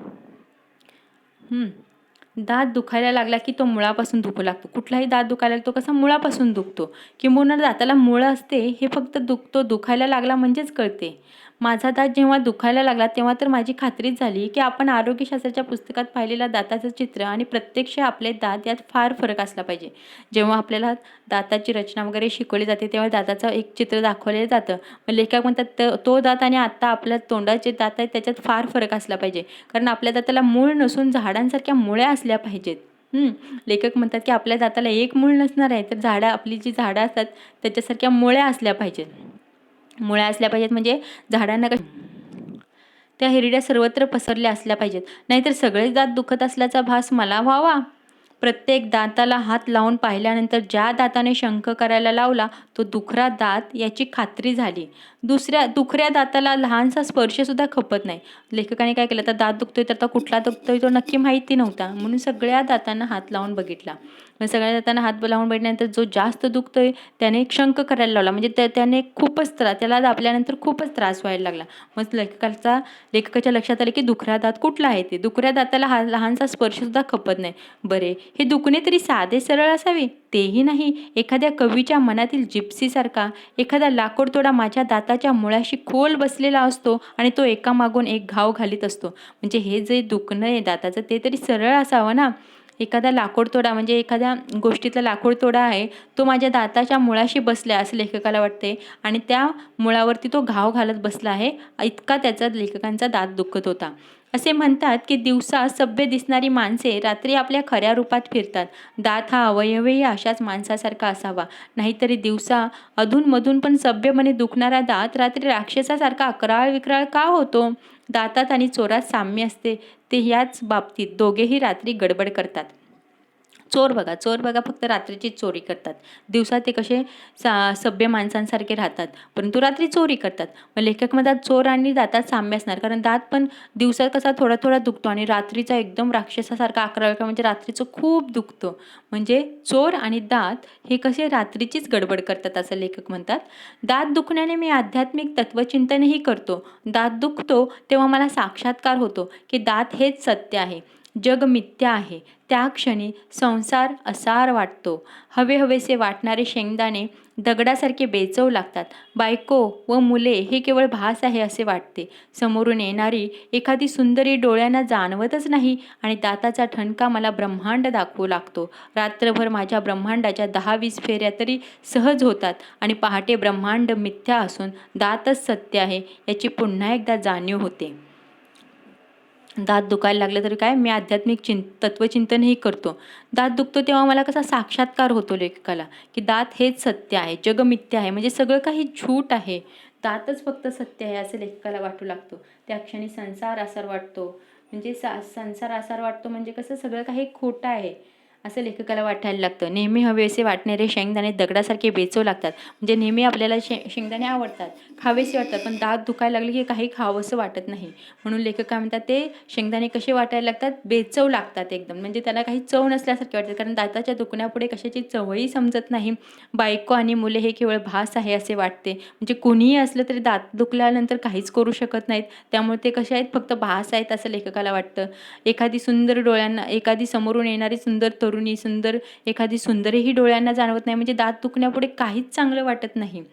दात दुखायला लागला की तो मुळापासून दुखू लागतो. कुठलाही दात दुखायला लागतो कसा, मुळापासून दुखतो. किंबहुना दाताला मुळ असते हे फक्त दुखायला लागला म्हणजेच कळते. माझा दात जेव्हा दुखायला लागला तेव्हा तर माझी खात्रीच झाली की आपण आरोग्यशास्त्राच्या पुस्तकात पाहिलेल्या दाताचं चित्र आणि प्रत्यक्ष आपले दात यात फार फरक असला पाहिजे. जेव्हा आपल्याला दाताची रचना वगैरे शिकवली जाते तेव्हा दाताचं एक चित्र दाखवलं जातं. मग लेखक म्हणतात तो दात आणि आत्ता आपल्या तोंडाचे दात आहेत त्याच्यात फार फरक असला पाहिजे, कारण आपल्या दाताला मूळ नसून झाडांसारख्या मुळ्या असल्या पाहिजेत. लेखक म्हणतात की आपल्या दाताला एक मूळ नसणार आहे, तर आपली जी झाडं असतात त्याच्यासारख्या मुळ्या असल्या पाहिजेत. मुळ्या असल्या पाहिजेत म्हणजे झाडांना त्या हिरड्या सर्वत्र पसरल्या असल्या पाहिजेत. नाहीतर सगळेच दात दुखत असल्याचा भास मला व्हावा. प्रत्येक दाताला हात लावून पाहिल्यानंतर ज्या दाताने शंख करायला लावला तो दुखरा दात याची खात्री झाली. दुखऱ्या दाताला लहानसा स्पर्शसुद्धा खपत नाही. लेखकाने काय केलं, तर दात दुखतोय तर कुठला दुखतोय तो नक्की माहिती नव्हता, म्हणून सगळ्या दातांना हात लावून बघितला. मग सगळ्या दातांना हात लावून बैठल्यानंतर जो जास्त दुखतोय त्याने शंख करायला लावला, म्हणजे त्याने खूपच त्याला दाबल्यानंतर खूपच त्रास व्हायला लागला. मग लेखकाच्या लक्षात आले की दुखऱ्या दात कुठला आहे ते. दुखऱ्या दाताला हा लहानसा स्पर्शसुद्धा खपत नाही. बरे, हे दुखणे तरी साधे सरळ असावे तेही नाही. एखाद्या कवीच्या मनातील जिप्सीसारखा एखादा लाकूडतोडा माझ्या दाताच्या मुळाशी खोल बसलेला असतो आणि तो एकामागून एक घाव घालीत असतो. म्हणजे हे जे दुखणं आहे दाताचं ते तरी सरळ असावं ना. एखादा लाकूडतोडा म्हणजे एखाद्या गोष्टीतला लाकूडतोडा आहे तो माझ्या दाताच्या मुळाशी बसला असं लेखकाला वाटते आणि त्या मुळावरती तो घाव घालत बसला आहे. इतका त्याचा लेखकांचा दात दुखत होता. असे म्हणतात की दिवसा सभ्य दिसणारी माणसे रात्री आपल्या खऱ्या रूपात फिरतात. दात हा अवयवही अशाच माणसासारखा असावा. नाहीतरी दिवसा अधूनमधून पण सभ्यपणे दुखणारा दात रात्री राक्षसासारखा अकराळ विक्राळ का होतो. दातात आणि चोरात साम्य असते ते याच बाबतीत दोघेही रात्री गडबड करतात. चोर बघा फक्त रात्रीची चोरी करतात. दिवसा ते कसे सभ्य माणसांसारखे राहतात, परंतु रात्री चोरी करतात. मग लेखक म्हणतात चोर आणि दातात साम्य असणार, कारण दात पण दिवसात कसा थोडा थोडा दुखतो आणि रात्रीचा एकदम राक्षसासारखा अकरा म्हणजे रात्रीचं खूप दुखतं. म्हणजे चोर आणि दात हे कसे रात्रीचीच गडबड करतात असं लेखक म्हणतात. दात दुखण्याने मी आध्यात्मिक तत्वचिंतनही करतो. दात दुखतो तेव्हा मला साक्षात्कार होतो की दात हेच सत्य आहे, जग मिथ्या आहे. त्या क्षणी संसार असार वाटतो. हवेहवेसे वाटणारे शेंगदाणे दगडासारखे बेचवू लागतात. बायको व मुले हे केवळ भास आहे असे वाटते. समोरून येणारी एखादी सुंदरी डोळ्यांना जाणवतच नाही आणि दाताचा ठणका मला ब्रह्मांड दाखवू लागतो. रात्रभर माझ्या ब्रह्मांडाच्या 10-20 फेऱ्या तरी सहज होतात आणि पहाटे ब्रह्मांड मिथ्या असून दातच सत्य आहे याची पुन्हा एकदा जाणीव होते. दात दुखायला लागलं तरी काय, मी आध्यात्मिक तत्वचिंतनही करतो. दात दुखतो तेव्हा मला कसा साक्षात्कार होतो लेखकाला की दात हेच सत्य आहे, जग मिथ्या आहे, म्हणजे सगळं काही झूट आहे, दातच फक्त सत्य आहे असं लेखकाला वाटू लागतो. त्या क्षणी संसार आसार वाटतो. म्हणजे संसार आसार वाटतो म्हणजे कसं सगळं काही खोटं आहे असं लेखकाला वाटायला लागतं. नेहमी हवेसे वाटणारे शेंगदाणे दगडासारखे बेचवू लागतात. म्हणजे नेहमी आपल्याला शेंगदाणे आवडतात, खावेसे वाटतात, पण दात दुखायला लागले की काही खावंसं वाटत नाही. म्हणून लेखक काय म्हणतात, ते शेंगदाणे कसे वाटायला लागतात, बेचव लागतात एकदम, म्हणजे त्याला काही चव नसल्यासारखे वाटतात, कारण दाताच्या दुखण्यापुढे कशाची चवही समजत नाही. बायको आणि मुले हे केवळ भास आहे असे वाटते. म्हणजे कोणीही असलं तरी दात दुखल्यानंतर काहीच करू शकत नाहीत, त्यामुळे ते कसे आहेत, फक्त भास आहेत असं लेखकाला वाटतं. एखादी समोरून येणारी सुंदर तरुणी, एखादी सुंदरही डोळ्यांना जाणवत नाही, म्हणजे दात दुखण्यापुढे काहीच चांगलं वाटत नाही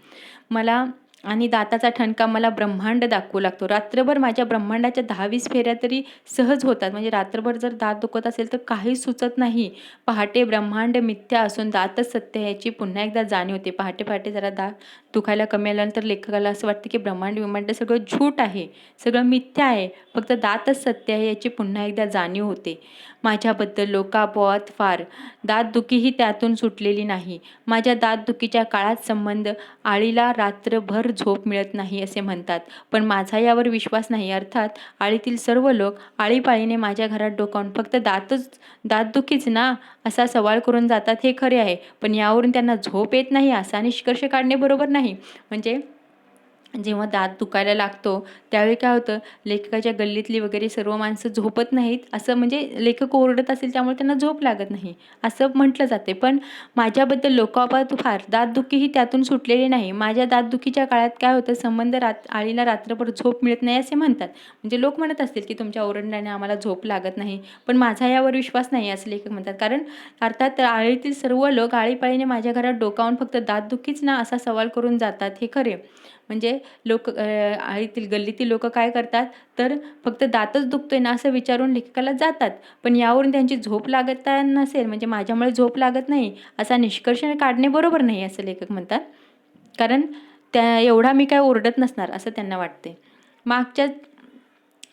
मला. आणि दाताचा ठणका मला ब्रह्मांड दाखवू लागतो. रात्रभर माझ्या ब्रह्मांडाच्या 10-20 फेऱ्या तरी सहज होतात. म्हणजे रात्रभर जर दात दुखत असेल तर काही सुचत नाही. पहाटे ब्रह्मांड मिथ्या असून दातच सत्य याची पुन्हा एकदा जाणीव होते. पहाटे जरा दात दुखायला कमी आल्यानंतर लेखकाला असं वाटतं की ब्रह्मांड सगळं झूट आहे, सगळं मिथ्या आहे, फक्त दातच सत्य आहे याची पुन्हा एकदा जाणीव होते. माझ्याबद्दल लोकापोआत फार, दातदुखीही त्यातून सुटलेली नाही. माझ्या दातदुखीच्या काळात संबंध आळीला रात्रभर झोप मिळत नाही असे म्हणतात, पण माझा यावर विश्वास नाही. अर्थात आळीतील सर्व लोक आळीपाळीने माझ्या घरात डोकावून फक्त दातदुखीच ना असा सवाल करून जातात हे खरे आहे, पण यावरून त्यांना झोप येत नाही असा निष्कर्ष काढणे बरोबर नाही. म्हणजे जेव्हा दात दुखायला लागतो त्यावेळी काय होतं, लेखकाच्या गल्लीतली वगैरे सर्व माणसं झोपत नाहीत असं, म्हणजे लेखक ओरडत असेल त्यामुळे त्यांना झोप लागत नाही असं म्हटलं जाते. पण माझ्याबद्दल लोकांपासून फार, दातदुखीही त्यातून सुटलेली नाही. माझ्या दातदुखीच्या काळात काय होतं, आळीला रात्रभर झोप मिळत नाही असे म्हणतात. म्हणजे लोक म्हणत असतील की तुमच्या ओरडण्याने आम्हाला झोप लागत नाही, पण माझा यावर विश्वास नाही असं लेखक म्हणतात. कारण अर्थात आळीतील सर्व लोक आळीपाळीने माझ्या घरात डोकावून फक्त दातदुखीच ना असा सवाल करून जातात हे खरे. म्हणजे आळीतील गल्लीतील लोक काय करतात, तर फक्त दातच दुखतोय ना असं विचारून लेखकाला जातात, पण यावरून त्यांची झोप लागत नसेल, म्हणजे माझ्यामुळे झोप लागत नाही असा निष्कर्ष काढणे बरोबर नाही असं लेखक म्हणतात. कारण एवढा मी काय ओरडत नसणार असं त्यांना वाटते.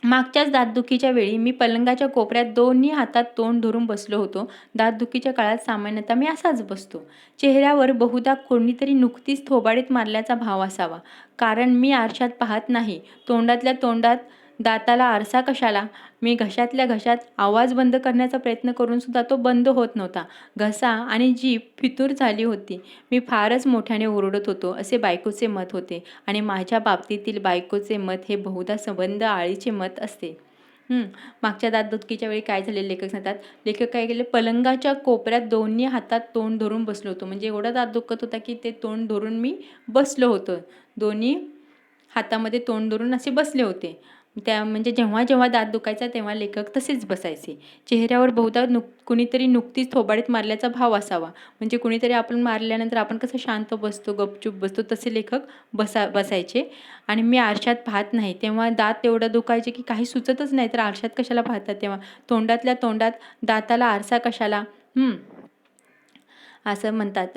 मागच्याच दातदुखीच्या वेळी मी पलंगाच्या कोपऱ्यात दोन्ही हातात तोंड धरून बसलो होतो. दातदुखीच्या काळात सामान्यतः मी असाच बसतो. चेहऱ्यावर बहुधा कोणीतरी नुकतीच थोबाडीत मारल्याचा भाव असावा, कारण मी आरशात पाहत नाही. तोंडातल्या तोंडात दाताला आरसा कशाला. मी घशातल्या घशात आवाज बंद करण्याचा प्रयत्न करून सुद्धा तो बंद होत नव्हता. घसा आणि जीभ फितूर झाली होती. मी फारच मोठ्याने ओरडत होतो असे बायकोचे मत होते, आणि माझ्या बाबतीतील बायकोचे मत हे बहुधा संबंध आळीचे मत असते. मागच्या दातदुखीच्या वेळी काय झालेलं लेखक सांगतात. लेखक काय केले, पलंगाच्या कोपऱ्यात दोन्ही हातात तोंड धरून बसलो होतो. म्हणजे एवढा दात दुखत होता की ते तोंड धरून मी बसलो होतो. दोन्ही हातामध्ये तोंड धरून असे बसले होते. त्या म्हणजे जेव्हा जेव्हा दात दुखायचा तेव्हा लेखक तसेच बसायचे. चेहऱ्यावर बहुधा कुणीतरी नुकतीच थोबाडीत मारल्याचा भाव असावा. म्हणजे कुणीतरी आपण मारल्यानंतर आपण कसं शांत बसतो, गपचूप बसतो, तसे लेखक बसायचे. आणि मी आरशात पाहत नाही तेव्हा दात एवढं दुखायचे की काही सुचतच नाही. तर आरशात कशाला पाहतात तेव्हा, तोंडातल्या तोंडात दाताला आरसा कशाला, असं म्हणतात.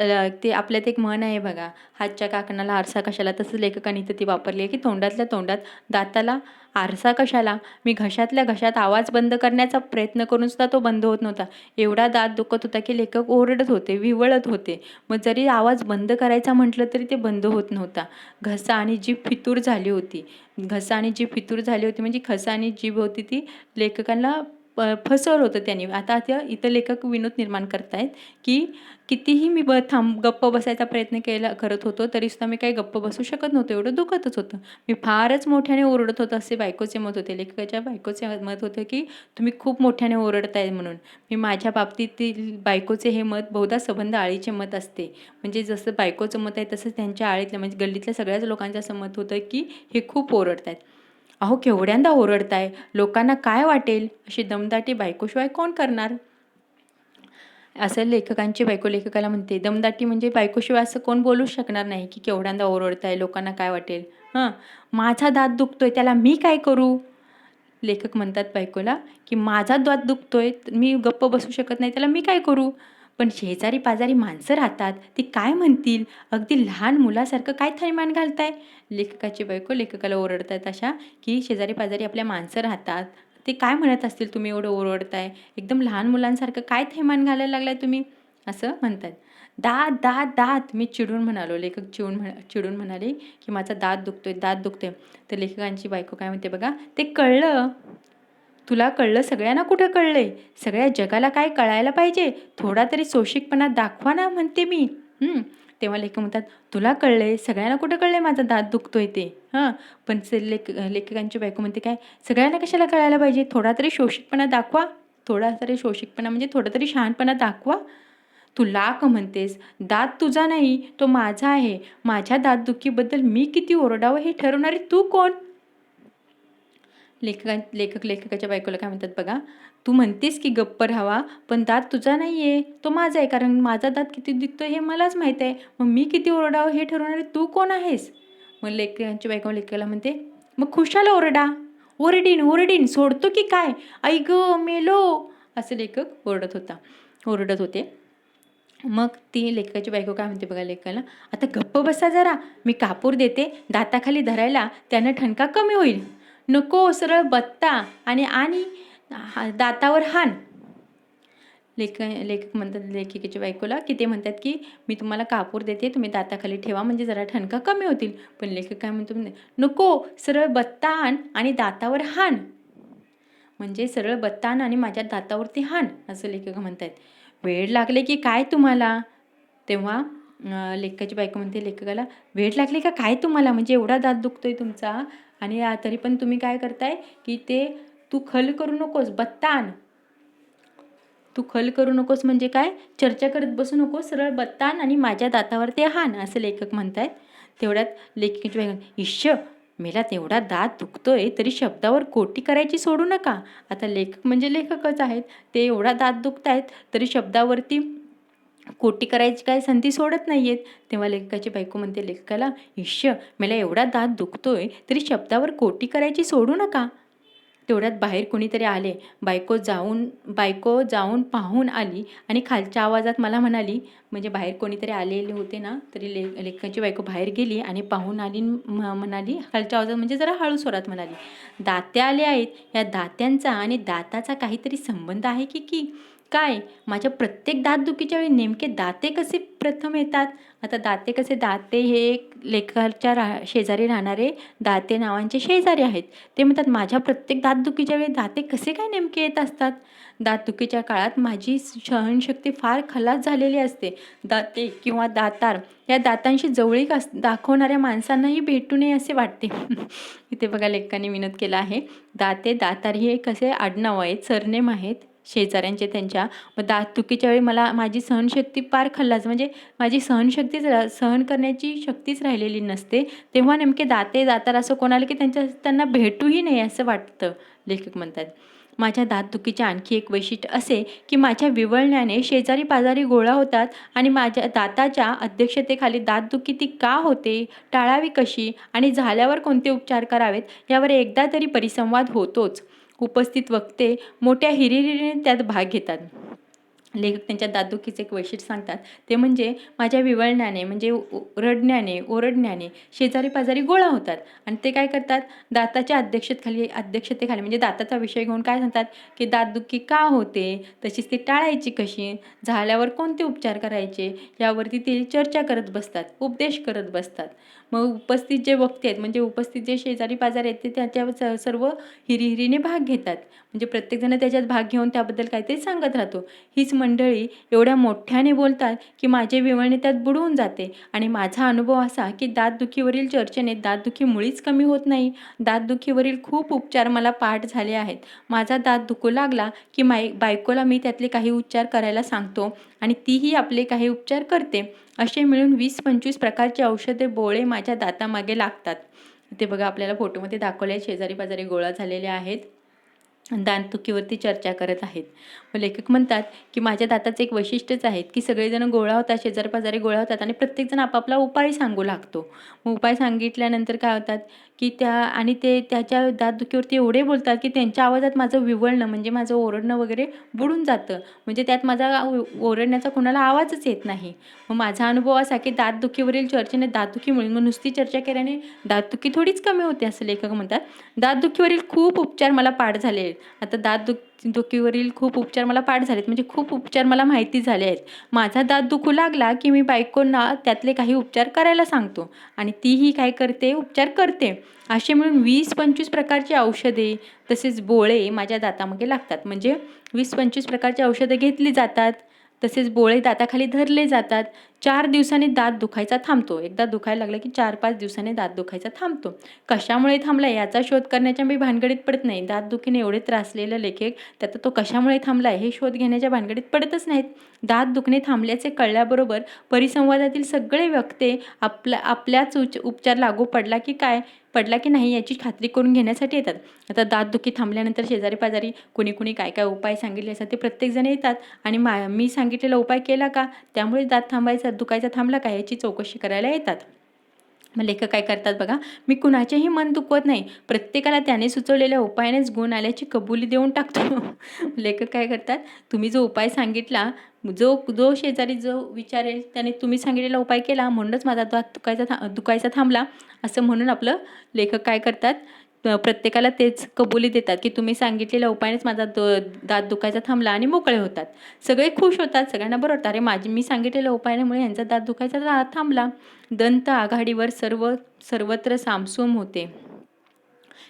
ते आपल्यात एक म्हण आहे बघा, हातच्या काकणाला आरसा कशाला. तसं लेखकांनी इथं ती वापरली आहे की तोंडातल्या तोंडात दाताला आरसा कशाला. मी घशातल्या घशात आवाज बंद करण्याचा प्रयत्न करून सुद्धा तो बंद होत नव्हता. एवढा दात दुखत होता की लेखक ओरडत होते, विवळत होते. मग जरी आवाज बंद करायचा म्हटलं तरी ते बंद होत नव्हता. घसा आणि जीभ फितूर झाली होती. घसा आणि जीभ फितूर झाली होती म्हणजे घसा आणि जीभ होती ती लेखकांना फसवलं होतं त्यांनी. आता इथं लेखक विनोद निर्माण करतायत की कितीही मी गप्प बसायचा प्रयत्न करत होतो तरीसुद्धा मी काही गप्प बसू शकत नव्हतो, एवढं दुखतच होतं. मी फारच मोठ्याने ओरडत होतो असे बायकोचे मत होते. लेखकाच्या बायकोचे मत होतं की तुम्ही खूप मोठ्याने ओरडताय म्हणून. मी माझ्या बाबतीतील बायकोचे हे मत बहुधा संबंध आळीचे मत असते. म्हणजे जसं बायकोचं मत आहे तसंच त्यांच्या आळीतल्या म्हणजे गल्लीतल्या सगळ्याच लोकांचं असं मत होतं की हे खूप ओरडतायत. अहो केवढ्यांदा ओरडताय, लोकांना काय वाटेल, अशी दमदाटी बायकोशिवाय कोण करणार. असं लेखकांची बायको लेखकाला म्हणते. दमदाटी म्हणजे बायकोशिवाय असं कोण बोलूच शकणार नाही की केवढ्यांदा ओरडताय, लोकांना काय वाटेल. माझा दात दुखतोय त्याला मी काय करू. लेखक म्हणतात बायकोला की माझा दात दुखतोय, मी गप्प बसू शकत नाही, त्याला मी काय करू. पण शेजारी पाजारी माणसं राहतात, ती काय म्हणतील, अगदी लहान मुलासारखं काय थैमान घालताय. लेखकाची बायको लेखकाला ओरडतायत अशा की शेजारी पाजारी आपल्या माणसं राहतात, ते काय म्हणत असतील, तुम्ही एवढं ओरडताय, एकदम लहान मुलांसारखं काय थैमान घालायला लागलाय तुम्ही, असं म्हणतात. दात दात दात मी चिडून म्हणालो. लेखक चिडून म्हणाले की माझा दात दुखतोय, दात दुखतोय. तर लेखकांची बायको काय म्हणते बघा, ते कळलं, तुला कळलं, सगळ्यांना कुठं कळलंय, सगळ्या जगाला काय कळायला पाहिजे, थोडा तरी सोशिकपणा दाखवा ना म्हणते मी. तेव्हा लेखक म्हणतात, तुला कळलंय, सगळ्यांना कुठं कळलंय माझा दात दुखतोय ते. पण लेखकांची बायको म्हणते काय, सगळ्यांना कशाला कळायला पाहिजे, थोडा तरी शोषिकपणा दाखवा, थोडा तरी शोषिकपणा म्हणजे थोडा तरी शहाणपणा दाखवा. तू लाख म्हणतेस, दात तुझा नाही, तो माझा आहे. माझ्या दातदुखीबद्दल मी किती ओरडावं हे ठरवणारी तू कोण. लेखकाच्या बायकोला काय म्हणतात बघा, तू म्हणतेस की गप्प राहावा, पण दात तुझा नाही आहे, तो माझा आहे. कारण माझा दात किती दुखतो हे मलाच माहीत आहे. मग मी किती ओरडावं हे ठरवणारे तू कोण आहेस. मग लेखकाची बायको लेखकाला म्हणते, मग खुशाला ओरडा, ओरडीन ओरडीन सोडतो की काय, आई गं मेलो, असं लेखक ओरडत होते. मग ती लेखकाची बायको काय म्हणते बघा लेखकाला, आता गप्प बसा जरा, मी कापूर देते दाताखाली धरायला, त्यानं ठणका कमी होईल. नको, सरळ बत्ता आणि दातावर हाण. लेखक म्हणतात लेखिकेच्या बायकोला की ते म्हणतात की मी तुम्हाला कापूर देते, तुम्ही दाताखाली ठेवा म्हणजे जरा ठणका कमी होतील. पण लेखक काय म्हणतो, नको, सरळ बत्ता आण आणि दातावर हाण. म्हणजे सरळ बत्ता आण आणि माझ्या दातावरती हाण, असं लेखक म्हणतात. वेळ लागले की काय तुम्हाला. तेव्हा लेखकाची बायको म्हणते लेखकाला, वेळ लागली का काय तुम्हाला, म्हणजे एवढा दात दुखतोय तुमचा आणि तरी पण तुम्ही काय करताय की ते तू खल करू नकोस, बत्ता आण. तू खल करू नकोस म्हणजे काय, चर्चा करत बसू नकोस, सरळ बत्ता आण आणि माझ्या दातावरती हाण, असं लेखक म्हणतायत. तेवढ्यात लेखकाची बायको, इश्य मेला, तेवढा दात दुखतोय तरी शब्दावर कोटी करायची सोडू नका. आता लेखक म्हणजे लेखकच आहेत, ते एवढा दात दुखतायत तरी शब्दावरती कोटी करायची काय संधी सोडत नाही आहेत. तेव्हा लेखकाची बायको म्हणते लेखकाला, इश्य मला एवढा दात दुखतोय तरी शब्दावर कोटी करायची सोडू नका. तेवढ्यात बाहेर कोणीतरी आले. बायको जाऊन पाहून आली आणि खालच्या आवाजात मला म्हणाली, म्हणजे बाहेर कोणीतरी आलेले होते ना, तरी लेखकाची बायको बाहेर गेली आणि पाहून आली, म्हणाली खालच्या आवाजात म्हणजे जरा हळू स्वरात म्हणाली, दात्या आले आहेत, या दात्यांचा आणि दाताचा काहीतरी संबंध आहे की काय माझ्या प्रत्येक दातदुखीच्या वेळी नेमके दाते कसे प्रथम येतात? आता दाते हे एक लेखाच्या शेजारी राहणारे दाते नावांचे शेजारी आहेत. ते म्हणतात माझ्या प्रत्येक दातदुखीच्या वेळी दाते कसे काय नेमके येत असतात? दातदुखीच्या काळात माझी सहनशक्ती फार खलास झालेली असते. दाते किंवा दातार या दातांशी जवळीक दाखवणाऱ्या माणसांनाही भेटू नये असे वाटते. इथे बघा लेखकाने विनोद केला आहे. दातार हे कसे आडनाव आहेत, सरनेम आहेत शेजाऱ्यांचे त्यांच्या. मग दातदुखीच्या वेळी माझी सहनशक्ती फार खल्लास, म्हणजे माझी सहन करण्याची शक्तीच राहिलेली नसते. तेव्हा नेमके दातार असं कोणाला की त्यांना भेटूही नाही असं वाटतं, लेखक म्हणतात. माझ्या दातदुखीचे आणखी एक वैशिष्ट्य असे की माझ्या विवळण्याने शेजारी पाजारी गोळा होतात आणि माझ्या दाताच्या अध्यक्षतेखाली दातदुखी ती का होते, टाळावी कशी आणि झाल्यावर कोणते उपचार करावेत यावर एकदा तरी परिसंवाद होतोच. उपस्थित वक्ते मोठ्या हिरिरीने त्यात भाग घेतात. लेखक त्यांच्या दातदुखीचे एक वैशिष्ट्य सांगतात, ते म्हणजे माझ्या विवळण्याने म्हणजे रडण्याने ओरडण्याने शेजारी पाजारी गोळा होतात आणि ते काय करतात, दाताच्या अध्यक्षतेखाली म्हणजे दाताचा विषय घेऊन काय सांगतात की दातदुखी का होते, तशीच ती टाळायची कशी, झाल्यावर कोणते उपचार करायचे यावरती ते चर्चा करत बसतात, उपदेश करत बसतात. मग उपस्थित जे वक्ते आहेत म्हणजे उपस्थित जे शेजारी पाजारी आहेत ते त्याच्या सर्व हिरिहिरीने भाग घेतात. म्हणजे प्रत्येकजण त्याच्यात भाग घेऊन त्याबद्दल काहीतरी सांगत राहतो. हीच मंडळी एवढ्या मोठ्याने बोलतात की माझे विवळणे त्यात बुडवून जाते आणि माझा अनुभव असा की दातदुखीवरील चर्चेने दातदुखी मुळीच कमी होत नाही. दातदुखीवरील खूप उपचार मला पाठ झाले आहेत. माझा दात दुखू लागला की बायकोला मी त्यातले काही उपचार करायला सांगतो आणि तीही आपले काही उपचार करते. असे मिळून 20-25 प्रकारचे औषधे बोळे माझ्या दातामागे लागतात. ते बघा आपल्याला फोटोमध्ये दाखवले, शेजारी पाजारी गोळा झालेले आहेत, दातदुखीवरती चर्चा करत आहेत. मग लेखक म्हणतात की माझ्या दाताचं एक वैशिष्ट्यच आहे की सगळेजण गोळा होतात, शेजारी पाजारी गोळा होतात आणि प्रत्येकजण आपापला उपाय सांगू लागतो. मग उपाय सांगितल्यानंतर काय होतात की ते त्याच्या दातदुखीवरती एवढे बोलतात की त्यांच्या आवाजात माझं विवळणं म्हणजे माझं ओरडणं वगैरे बुडून जातं. म्हणजे त्यात माझा ओरडण्याचा कोणाला आवाजच येत नाही. मग माझा अनुभव असा की दातदुखीवरील चर्चेने दातदुखीमुळे मग नुसती चर्चा केल्याने दातदुखी थोडीच कमी होते असं लेखक म्हणतात. दातदुखीवरील खूप उपचार मला पाठ झाले. आता दातदुखीवरील खूप उपचार मला पाठ झालेत म्हणजे खूप उपचार मला माहिती झाले आहेत. माझा दात दुखू लागला की मी बायकोंना त्यातले काही उपचार करायला सांगतो आणि तीही काय करते, उपचार करते. असे मिळून 20-25 प्रकारची औषधे तसेच बोळे माझ्या दातामागे लागतात. म्हणजे 20-25 प्रकारची औषधं घेतली जातात, तसेच बोळे दाताखाली धरले जातात. 4 दिवसांनी दात दुखायचा थांबतो. एकदा दुखायला लागलं की 4-5 दिवसांनी दात दुखायचा थांबतो. कशामुळे थांबला याचा शोध करण्याच्या मी भानगडीत पडत नाही. दातदुखीने एवढे त्रासलेलं लेखक त्यात तो कशामुळे थांबला हे शोध घेण्याच्या भानगडीत पडतच नाहीत. दात दुखणे थांबल्याचे कळल्याबरोबर परिसंवादातील सगळे वक्ते आपल्याच उपचार लागू पडला की नाही याची खात्री करून घेण्यासाठी येतात. आता दातदुखी थांबल्यानंतर शेजारी पाजारी कुणी काय काय उपाय सांगितले असतात ते प्रत्येकजण येतात आणि मी सांगितलेला उपाय केला का, त्यामुळे दात दुखायचा थांबला का याची चौकशी करायला येतात. मग लेखक काय करतात बघा, मी कुणाचेही मन दुखवत नाही, प्रत्येकाला त्याने सुचवलेल्या उपायानेच गुण आल्याची कबुली देऊन टाकतो. लेखक काय करतात, तुम्ही जो उपाय सांगितला, जो शेजारी जो विचारेल त्याने तुम्ही सांगितलेला उपाय केला म्हणूनच माझा दात दुखायचा थांबला असं म्हणून आपलं लेखक काय करतात, प्रत्येकाला तेच कबुली देतात की तुम्ही सांगितलेल्या उपायानेच माझा दात दुखायचा थांबला आणि मोकळे होतात. सगळे खुश होतात, सगळ्यांना बरं वाटतं, अरे मी सांगितलेल्या उपायामुळे यांचा दात दुखायचा थांबला. दंत आघाडीवर सर्वत्र सामसूम होते.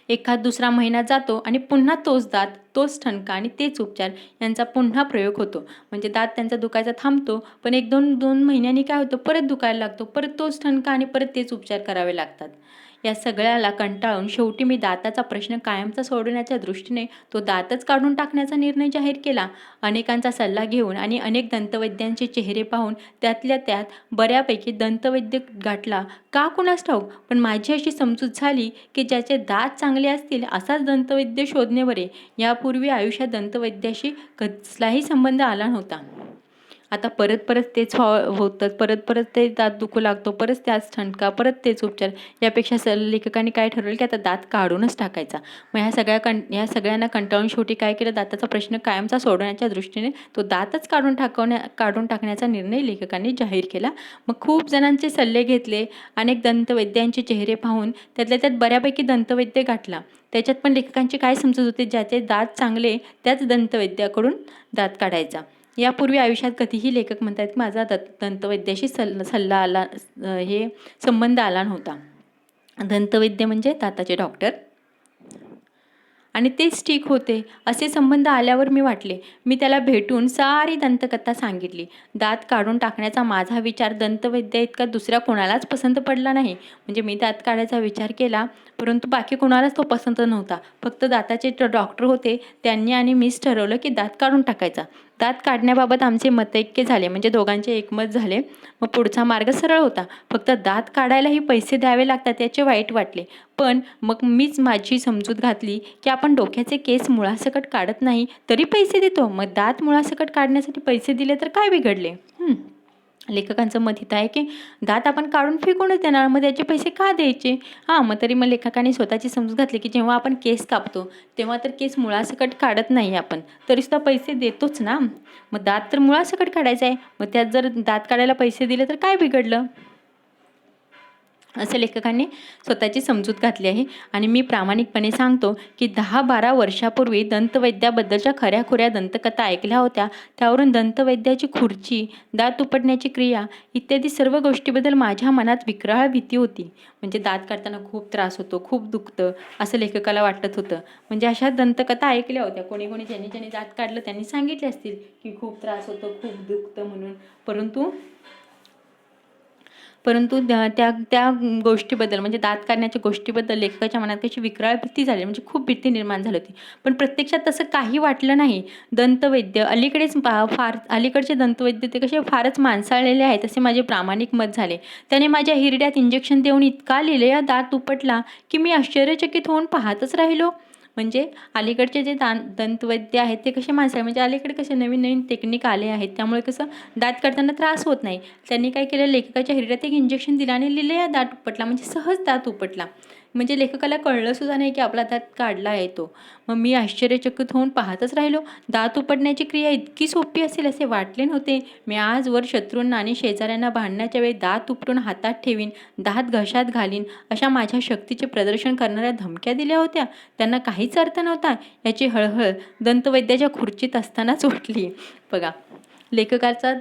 एखाद दुसरा महिना जातो आणि पुन्हा तोच दात, तोच ठणका आणि तेच उपचार यांचा पुन्हा प्रयोग होतो. म्हणजे दात त्यांचा दुखायचा थांबतो, पण 1-2 महिन्यांनी काय होतं, परत दुखायला लागतो, परत तोच ठणका आणि परत तेच उपचार करावे लागतात. या सगळ्याला कंटाळून शेवटी मी दाताचा प्रश्न कायमचा सोडवण्याच्या दृष्टीने तो दातच काढून टाकण्याचा निर्णय जाहीर केला. अनेकांचा सल्ला घेऊन आणि अनेक दंतवैद्यांचे चेहरे पाहून त्यातल्या त्यात बऱ्यापैकी दंतवैद्य गाठला का कुणास ठाऊक, पण माझी अशी समजूत झाली की ज्याचे दात चांगले असतील असाच दंतवैद्य शोधणे बरे. यापूर्वी आयुष्यात दंतवैद्याशी कसलाही संबंध आला नव्हता. आता परत परत तेच होतं, परत परत ते दात दुखू लागतो, परत त्याच ठणका, परत तेच उपचार. यापेक्षा लेखकांनी काय ठरवलं की आता दात काढूनच टाकायचा. मग ह्या सगळ्यांना कंटाळून शेवटी काय केलं, दाताचा प्रश्न कायमचा सोडवण्याच्या दृष्टीने तो दातच काढून टाकण्याचा निर्णय लेखकांनी जाहीर केला. मग खूप जणांचे सल्ले घेतले, अनेक दंतवैद्यांचे चेहरे पाहून त्यातल्या त्यात बऱ्यापैकी दंतवैद्य गाठला. त्याच्यात पण लेखकांची काय समजत होते, ज्याचे दात चांगले त्याच दंतवैद्याकडून दात काढायचा. यापूर्वी आयुष्यात कधीही लेखक म्हणतात की माझा दंतवैद्याशी सल्ला आला, हे संबंध आला नव्हता. दंतवैद्य म्हणजे दाताचे डॉक्टर आणि तेच ठीक होते असे संबंध आल्यावर मी त्याला भेटून सारी दंतकथा सांगितली. दात काढून टाकण्याचा माझा विचार दंतवैद्य इतका दुसऱ्या कोणालाच पसंत पडला नाही. म्हणजे मी दात काढायचा विचार केला, परंतु बाकी कोणालाच तो पसंत नव्हता. फक्त दाताचे डॉक्टर होते, त्यांनी आणि मीच ठरवलं की दात काढून टाकायचा. दात काढण्याबाबत आमचे मतैक्य झाले, म्हणजे दोघांचे एकमत झाले. मग पुढचा मार्ग सरळ होता. फक्त दात काढायलाही पैसे द्यावे लागतात याचे वाईट वाटले. पण मग मीच माझी समजूत घातली की आपण डोक्याचे केस मुळासकट काढत नाही तरी पैसे देतो, मग दात मुळासकट काढण्यासाठी पैसे दिले तर काय बिघडले. लेखकांचं मत हित आहे की दात आपण काढून फेकूनच देणार, मग त्याचे पैसे का द्यायचे. मग लेखकाने स्वतःची समजूत घातली की जेव्हा आपण केस कापतो तेव्हा तर केस मुळासकट काढत नाही आपण, तरी सुद्धा पैसे देतोच ना. मग दात तर मुळासकट काढायचं आहे, मग त्यात जर दात काढायला पैसे दिले तर काय बिघडलं, असं लेखकांनी स्वतःची समजूत घातली आहे. आणि मी प्रामाणिकपणे सांगतो की 10-12 वर्षापूर्वी दंतवैद्याबद्दलच्या खऱ्याखुऱ्या दंतकथा ऐकल्या होत्या. त्यावरून दंतवैद्याची खुर्ची, दात उपटण्याची क्रिया इत्यादी सर्व गोष्टीबद्दल माझ्या मनात विक्राळ भीती होती. म्हणजे दात काढताना खूप त्रास होतो, खूप दुखतं असं लेखकाला वाटत होतं. म्हणजे अशा दंतकथा ऐकल्या होत्या. कोणी ज्यांनी दात काढलं त्यांनी सांगितले असतील की खूप त्रास होतो, खूप दुखतं म्हणून. परंतु त्या गोष्टीबद्दल, म्हणजे दात काढण्याच्या गोष्टीबद्दल लेखकाच्या मनात कशी विक्राळ भीती झाली, म्हणजे खूप भीती निर्माण झाली होती. पण प्रत्यक्षात तसं काही वाटलं नाही. दंतवैद्य अलीकडचे दंतवैद्य ते कसे फारच माणसाळलेले आहेत असे माझे प्रामाणिक मत झाले. त्याने माझ्या हिरड्यात इंजेक्शन देऊन इतका लिहिलेला दात उपटला की मी आश्चर्यचकित होऊन पाहतच राहिलो. म्हणजे अलीकडचे जे दंतवैद्य आहेत ते कसे माणसं आहे, म्हणजे अलीकडे कसे नवीन नवीन टेक्निक आले आहेत, त्यामुळे कसं दात काढताना त्रास होत नाही. त्यांनी काय केलं, लेखकाच्या हिरड्यात एक इंजेक्शन दिलं आणि लिहिलं दात उपटला, म्हणजे सहज दात उपटला. म्हणजे लेखकाला कळलं सुद्धा नाही की आपला दात काढला आहे तो. मग मी आश्चर्यचकित होऊन पाहतच राहिलो. दात उपटण्याची क्रिया इतकी सोपी असेल असे वाटले नव्हते. मी आजवर शत्रूंना आणि शेजाऱ्यांना भांडण्याच्या वेळी दात उपटून हातात ठेवीन, दात घशात घालीन अशा माझ्या शक्तीचे प्रदर्शन करणाऱ्या धमक्या दिल्या होत्या. त्यांना काहीच अर्थ नव्हता. याची हळहळ दंतवैद्याच्या खुर्चीत असतानाच उठली. बघा, लेखकाचा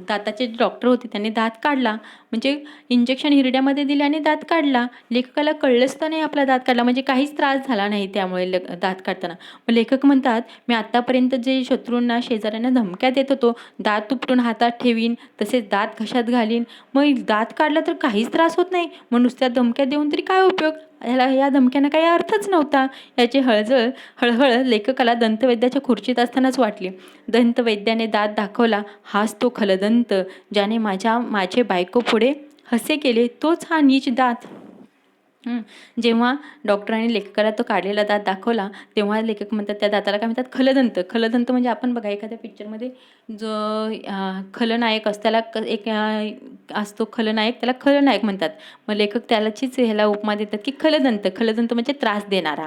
दाताचे डॉक्टर होते, त्यांनी दात काढला, म्हणजे इंजेक्शन हिरड्यामध्ये दिले आणि दात काढला. लेखकाला कळलंच तर नाही आपला दात काढला, म्हणजे काहीच त्रास झाला नाही त्यामुळे दात काढताना. मग लेखक म्हणतात, मी आत्तापर्यंत जे शत्रूंना शेजाऱ्यांना धमक्या देत होतो, दात उपटून हातात ठेवीन, तसेच दात घशात घालीन, मग दात काढला तर काहीच त्रास होत नाही, मग नुसत्या धमक्या देऊन तरी काय उपयोग, या धमक्यांना काही अर्थच नव्हता. याची हळहळ लेखकाला दंतवैद्याच्या खुर्चीत असतानाच वाटली. दंतवैद्याने दात दाखवला, हाच तो खलदंत ज्याने माझे बायको पुढे हसे केले, तोच हा नीच दात. जेव्हा डॉक्टरांनी लेखकाला तो काढलेला दात दाखवला तेव्हा लेखक म्हणतात, त्या दाताला काय म्हणतात, खलदंत. खलदंत म्हणजे आपण बघा एखाद्या पिक्चरमध्ये जो खलनायक असतो त्याला एक असतो खलनायक, त्याला खलनायक म्हणतात. मग लेखक त्यालाचीच ह्याला उपमा देतात की खलदंत. खलदंत म्हणजे त्रास देणारा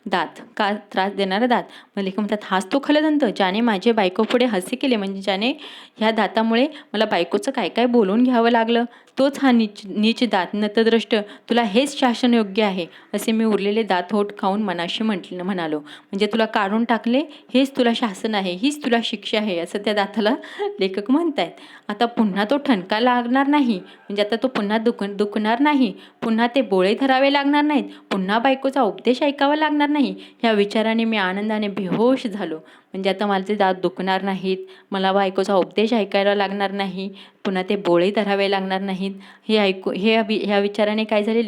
दात, का त्रास देणारा दात. मग लेखक म्हणतात, हाच तो खलदंत ज्याने माझे बायको पुढे हसे केले, म्हणजे ज्याने ह्या दातामुळे मला बायकोचं काय काय बोलून घ्यावं लागलं, तोच हा नीच दात. नतद्रष्ट, तुला हेच शासन योग्य आहे असे मी उरलेले दात होट खाऊन मनाशी म्हणालो. म्हणजे तुला काढून टाकले, हेच तुला शासन आहे, हीच तुला शिक्षा आहे, असं त्या दाताला लेखक म्हणतायत. आता पुन्हा तो ठणका लागणार नाही, म्हणजे आता तो पुन्हा दुखणार नाही, पुन्हा ते बोळे धरावे लागणार नाहीत, पुन्हा बायकोचा उपदेश ऐकावा लागणार नाही. ह्या विचाराने मी आनंदाने बेहोश झालो. म्हणजे आता माझे दात दुखणार नाहीत, मला बायकोचा उपदेश ऐकायला लागणार नाही, पुन्हा ते बोळे धरावे लागणार नाहीत. ह्या विचाराने काय झाले,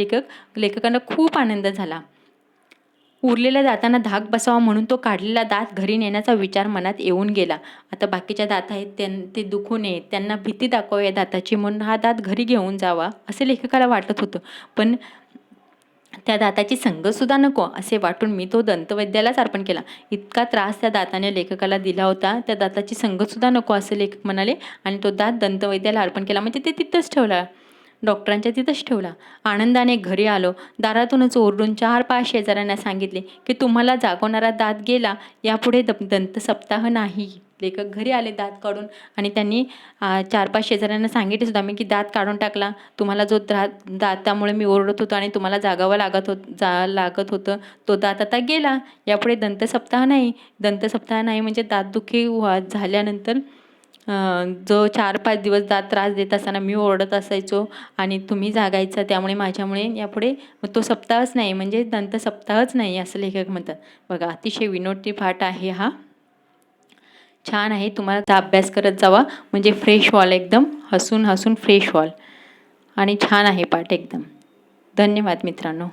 लेखकांना खूप आनंद झाला. उरलेल्या दातांना धाक बसावा म्हणून तो काढलेला दात घरी नेण्याचा विचार मनात येऊन गेला. आता बाकीच्या दात आहेत ते दुखू नयेत, त्यांना भीती दाखवा या दाताची, म्हणून हा दात घरी घेऊन जावा असे लेखकाला वाटत होतं. पण त्या दाताची संगतसुद्धा नको असे वाटून मी तो दंतवैद्यालाच अर्पण केला. इतका त्रास त्या दाताने लेखकाला दिला होता. त्या दाताची संगतसुद्धा नको असं लेखक म्हणाले आणि तो दात दंतवैद्याला अर्पण केला. म्हणजे ते तिथंच ठेवला, डॉक्टरांच्या तिथंच ठेवला. आनंदाने घरी आलो. दारातूनच ओरडून 4-5 शेजाऱ्यांना सांगितले की तुम्हाला जागवणारा दात गेला, यापुढे दंतसप्ताह नाही. लेखक घरी आले दात काढून आणि त्यांनी 4-5 शेजाऱ्यांना सांगितले सुद्धा मी की दात काढून टाकला. तुम्हाला जो दातामुळे मी ओरडत होतो आणि तुम्हाला जागावं लागत होतं, तो दात आता गेला. यापुढे दंतसप्ताह नाही. दंतसप्ताह नाही म्हणजे दातदुखी झाल्यानंतर जो 4-5 दिवस दात त्रास देत असताना मी ओरडत असायचो आणि तुम्ही जागायचा, त्यामुळे माझ्यामुळे यापुढे तो सप्ताहच नाही म्हणजे दंतसप्ताहच नाही असं लेखक म्हणतात. बघा, अतिशय विनोदी पाठ आहे हा. छान आहे. तुम्हाला त्या अभ्यास करत जावा म्हणजे फ्रेश व्हाल, एकदम हसून हसून फ्रेश व्हाल आणि छान आहे पाठ एकदम. धन्यवाद मित्रांनो.